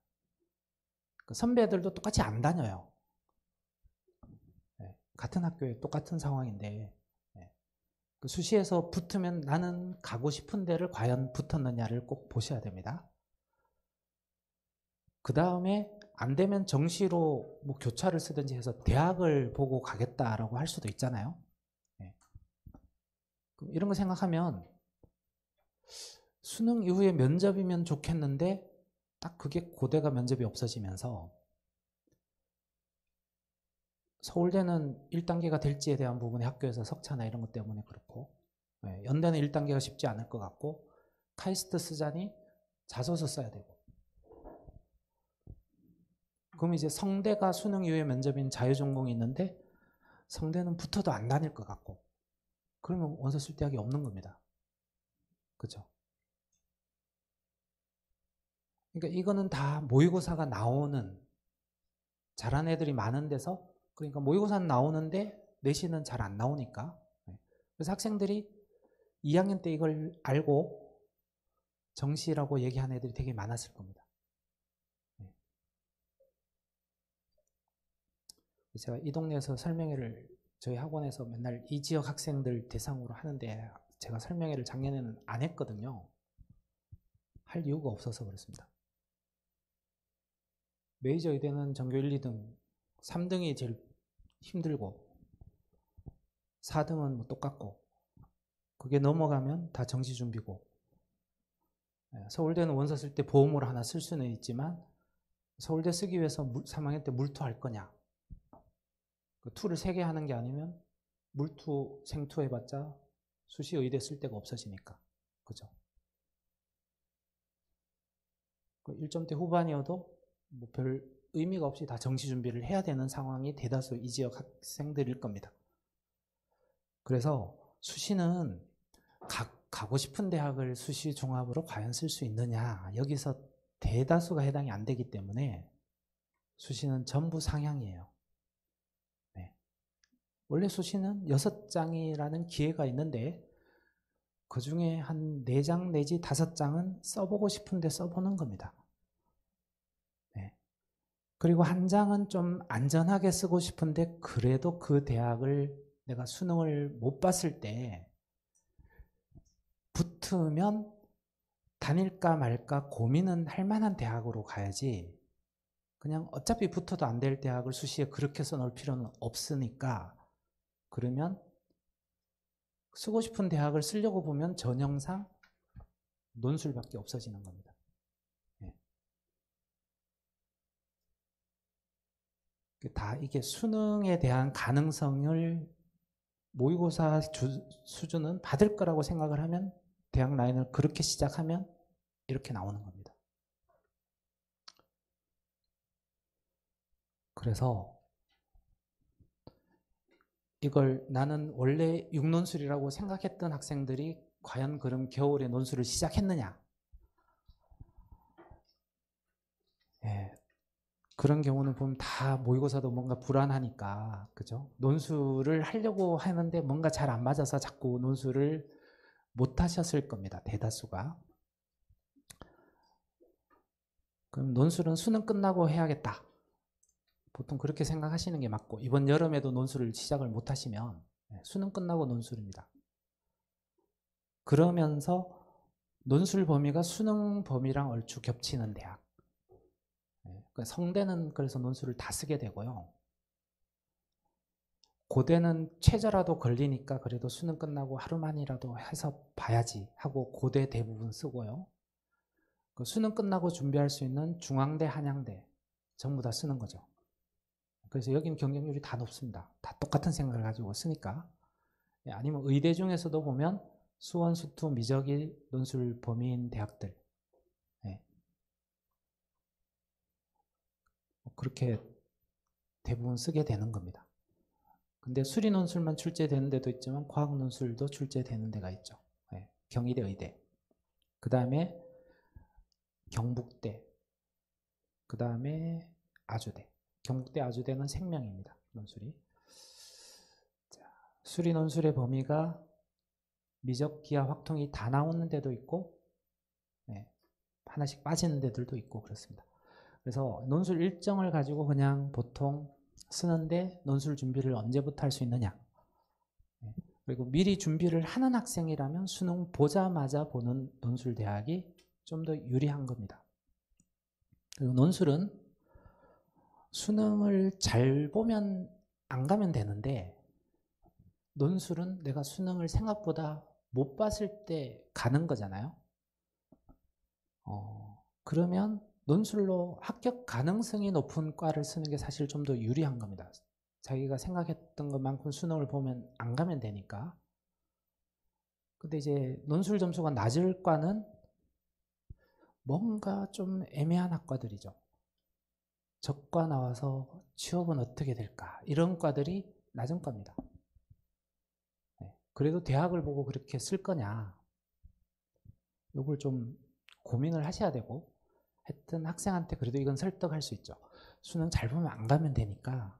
그 선배들도 똑같이 안 다녀요. 같은 학교에 똑같은 상황인데 그 수시에서 붙으면 나는 가고 싶은 데를 과연 붙었느냐를 꼭 보셔야 됩니다. 그 다음에 안 되면 정시로 뭐 교차를 쓰든지 해서 대학을 보고 가겠다라고 할 수도 있잖아요. 이런 거 생각하면 수능 이후에 면접이면 좋겠는데 딱 그게 고대가 면접이 없어지면서 서울대는 1단계가 될지에 대한 부분이 학교에서 석차나 이런 것 때문에 그렇고, 연대는 1단계가 쉽지 않을 것 같고, 카이스트 쓰자니 자소서 써야 되고, 그럼 이제 성대가 수능 이후에 면접인 자유전공이 있는데 성대는 붙어도 안 다닐 것 같고, 그러면 원서 쓸 대학이 없는 겁니다. 그죠? 그러니까 이거는 다 모의고사가 나오는, 잘한 애들이 많은 데서, 그러니까 모의고사는 나오는데 내신은 잘 안 나오니까. 그래서 학생들이 2학년 때 이걸 알고 정시라고 얘기하는 애들이 되게 많았을 겁니다. 제가 이 동네에서 설명회를 저희 학원에서 맨날 이 지역 학생들 대상으로 하는데 제가 설명회를 작년에는 안 했거든요. 할 이유가 없어서 그렇습니다. 메이저 의대는 전교 1, 2등, 3등이 제일 힘들고 4등은 뭐 똑같고, 그게 넘어가면 다 정시 준비고, 서울대는 원서 쓸 때 보험으로 하나 쓸 수는 있지만 서울대 쓰기 위해서 3학년 때 물투 할 거냐, 그 투를 3개 하는 게 아니면 물투, 생투 해봤자 수시 의대 쓸 데가 없어지니까. 그죠? 그 1점대 후반이어도 뭐 별 의미가 없이 다 정시 준비를 해야 되는 상황이 대다수 이 지역 학생들일 겁니다. 그래서 수시는 가고 싶은 대학을 수시 종합으로 과연 쓸 수 있느냐, 여기서 대다수가 해당이 안 되기 때문에 수시는 전부 상향이에요. 네. 원래 수시는 6장이라는 기회가 있는데 그 중에 한 4장 내지 5장은 써보고 싶은데 써보는 겁니다. 네. 그리고 한 장은 좀 안전하게 쓰고 싶은데 그래도 그 대학을 내가 수능을 못 봤을 때 붙으면 다닐까 말까 고민은 할 만한 대학으로 가야지, 그냥 어차피 붙어도 안 될 대학을 수시에 그렇게 써놓을 필요는 없으니까, 그러면 쓰고 싶은 대학을 쓰려고 보면 전형상 논술밖에 없어지는 겁니다. 네. 다 이게 수능에 대한 가능성을 모의고사 수준은 받을 거라고 생각을 하면 대학 라인을 그렇게 시작하면 이렇게 나오는 겁니다. 그래서 이걸 나는 원래 6논술이라고 생각했던 학생들이 과연 그럼 겨울에 논술을 시작했느냐? 예, 그런 경우는 보면 다 모의고사도 뭔가 불안하니까, 그죠? 논술을 하려고 하는데 뭔가 잘 안 맞아서 자꾸 논술을 못 하셨을 겁니다. 대다수가. 그럼 논술은 수능 끝나고 해야겠다, 보통 그렇게 생각하시는 게 맞고, 이번 여름에도 논술을 시작을 못 하시면 수능 끝나고 논술입니다. 그러면서 논술 범위가 수능 범위랑 얼추 겹치는 대학, 성대는 그래서 논술을 다 쓰게 되고요. 고대는 최저라도 걸리니까 그래도 수능 끝나고 하루만이라도 해서 봐야지 하고 고대 대부분 쓰고요. 그 수능 끝나고 준비할 수 있는 중앙대, 한양대 전부 다 쓰는 거죠. 그래서 여기는 경쟁률이 다 높습니다. 다 똑같은 생각을 가지고 쓰니까. 아니면 의대 중에서도 보면 수원, 수투, 미적이 논술 범위인 대학들, 그렇게 대부분 쓰게 되는 겁니다. 근데 수리 논술만 출제되는 데도 있지만 과학 논술도 출제되는 데가 있죠. 경희대, 의대, 그 다음에 경북대, 그 다음에 아주대. 경북대, 아주대는 생명입니다. 논술이. 자, 수리 논술의 범위가 미적, 기하, 확통이 다 나오는 데도 있고, 하나씩 빠지는 데들도 있고 그렇습니다. 그래서 논술 일정을 가지고 그냥 보통 쓰는데 논술 준비를 언제부터 할 수 있느냐. 그리고 미리 준비를 하는 학생이라면 수능 보자마자 보는 논술 대학이 좀 더 유리한 겁니다. 그리고 논술은 수능을 잘 보면 안 가면 되는데, 논술은 내가 수능을 생각보다 못 봤을 때 가는 거잖아요. 그러면 논술로 합격 가능성이 높은 과를 쓰는 게 사실 좀 더 유리한 겁니다. 자기가 생각했던 것만큼 수능을 보면 안 가면 되니까. 근데 이제 논술 점수가 낮을 과는 뭔가 좀 애매한 학과들이죠. 저과 나와서 취업은 어떻게 될까? 이런 과들이 낮은 과입니다. 그래도 대학을 보고 그렇게 쓸 거냐? 이걸 좀 고민을 하셔야 되고, 하여튼 학생한테 그래도 이건 설득할 수 있죠. 수능 잘 보면 안 가면 되니까,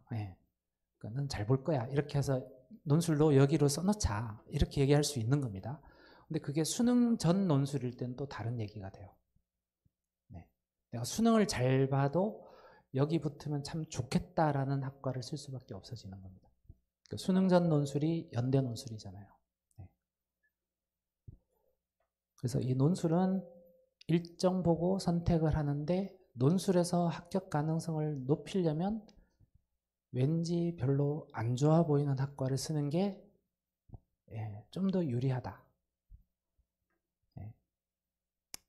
넌 잘 볼 거야. 이렇게 해서 논술로 여기로 써놓자. 이렇게 얘기할 수 있는 겁니다. 근데 그게 수능 전 논술일 때는 또 다른 얘기가 돼요. 내가 수능을 잘 봐도 여기 붙으면 참 좋겠다라는 학과를 쓸 수밖에 없어지는 겁니다. 그러니까 수능 전 논술이 연대 논술이잖아요. 그래서 이 논술은 일정 보고 선택을 하는데 논술에서 합격 가능성을 높이려면 왠지 별로 안 좋아 보이는 학과를 쓰는 게 좀 더 유리하다.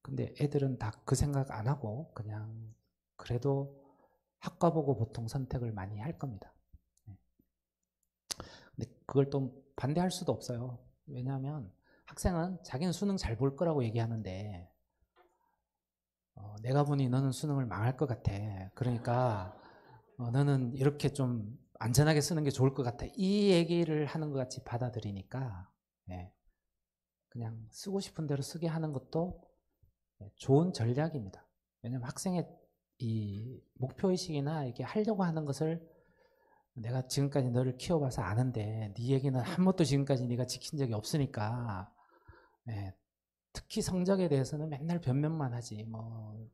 근데 애들은 다 그 생각 안 하고 그냥 그래도 학과 보고 보통 선택을 많이 할 겁니다. 근데 그걸 또 반대할 수도 없어요. 왜냐하면 학생은 자기는 수능 잘 볼 거라고 얘기하는데 내가 보니 너는 수능을 망할 것 같아. 그러니까 너는 이렇게 좀 안전하게 쓰는 게 좋을 것 같아. 이 얘기를 하는 것 같이 받아들이니까 그냥 쓰고 싶은 대로 쓰게 하는 것도 좋은 전략입니다. 왜냐하면 학생의 이 목표의식이나 이렇게 하려고 하는 것을 내가 지금까지 너를 키워봐서 아는데 네 얘기는 한 번도 지금까지 네가 지킨 적이 없으니까 특히 성적에 대해서는 맨날 변명만 하지 뭐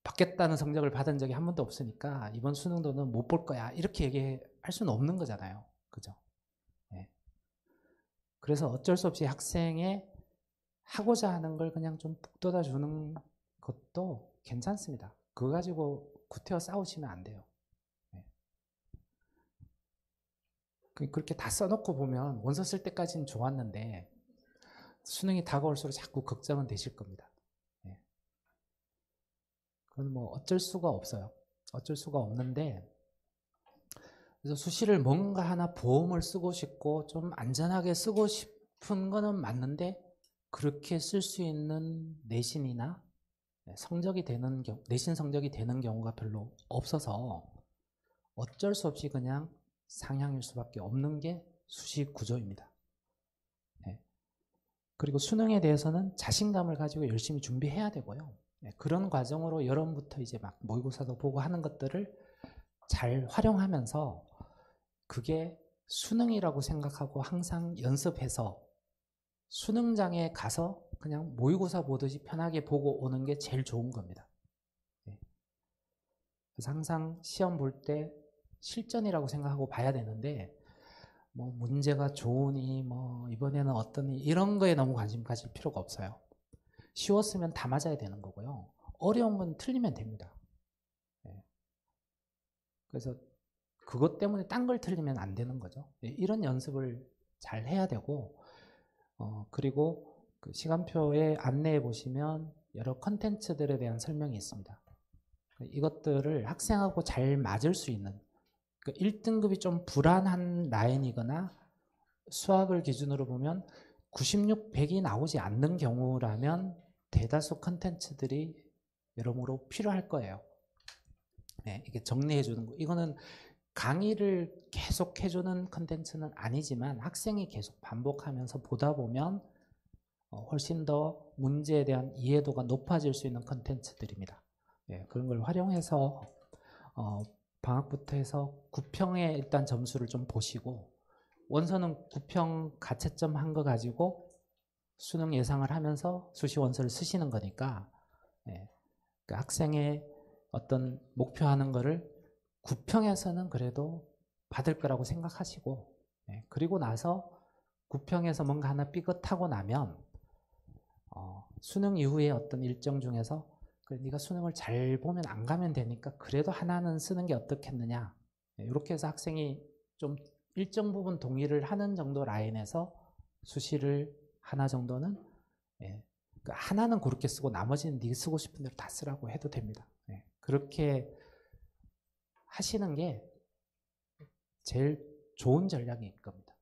받겠다는 성적을 받은 적이 한 번도 없으니까 이번 수능도 는 못 볼 거야 이렇게 얘기할 수는 없는 거잖아요. 그죠? 그래서 어쩔 수 없이 학생의 하고자 하는 걸 그냥 좀 북돋아 주는 것도 괜찮습니다. 그거 가지고 구태여 싸우시면 안 돼요. 그렇게 다 써놓고 보면 원서 쓸 때까지는 좋았는데 수능이 다가올수록 자꾸 걱정은 되실 겁니다. 그건 뭐 어쩔 수가 없어요. 어쩔 수가 없는데 그래서 수시를 뭔가 하나 보험을 쓰고 싶고 좀 안전하게 쓰고 싶은 거는 맞는데 그렇게 쓸 수 있는 내신이나 성적이 되는 경우, 내신 성적이 되는 경우가 별로 없어서 어쩔 수 없이 그냥 상향일 수밖에 없는 게 수시 구조입니다. 그리고 수능에 대해서는 자신감을 가지고 열심히 준비해야 되고요. 그런 과정으로 여름부터 이제 막 모의고사도 보고 하는 것들을 잘 활용하면서 그게 수능이라고 생각하고 항상 연습해서 수능장에 가서 그냥 모의고사 보듯이 편하게 보고 오는 게 제일 좋은 겁니다. 그래서 항상 시험 볼 때 실전이라고 생각하고 봐야 되는데 뭐 문제가 좋으니 뭐 이번에는 어떠니 이런 거에 너무 관심 가질 필요가 없어요. 쉬웠으면 다 맞아야 되는 거고요. 어려운 건 틀리면 됩니다. 그래서 그것 때문에 딴 걸 틀리면 안 되는 거죠. 이런 연습을 잘 해야 되고 그리고 그 시간표에 안내해 보시면 여러 컨텐츠들에 대한 설명이 있습니다. 이것들을 학생하고 잘 맞을 수 있는 1등급이 좀 불안한 라인이거나 수학을 기준으로 보면 96, 100이 나오지 않는 경우라면 대다수 컨텐츠들이 여러모로 필요할 거예요. 이게 정리해 주는 거. 이거는 강의를 계속 해주는 컨텐츠는 아니지만 학생이 계속 반복하면서 보다 보면 훨씬 더 문제에 대한 이해도가 높아질 수 있는 컨텐츠들입니다. 그런 걸 활용해서 방학부터 해서 9평에 일단 점수를 좀 보시고 원서는 9평 가채점 한 거 가지고 수능 예상을 하면서 수시 원서를 쓰시는 거니까 그러니까 학생의 어떤 목표하는 거를 9평에서는 그래도 받을 거라고 생각하시고 그리고 나서 9평에서 뭔가 하나 삐끗하고 나면 수능 이후에 어떤 일정 중에서 그래, 네가 수능을 잘 보면 안 가면 되니까 그래도 하나는 쓰는 게 어떻겠느냐 이렇게 해서 학생이 좀 일정 부분 동의를 하는 정도 라인에서 수시를 하나 정도는 하나는 그렇게 쓰고 나머지는 네 쓰고 싶은 대로 다 쓰라고 해도 됩니다. 네. 그렇게 하시는 게 제일 좋은 전략일 겁니다.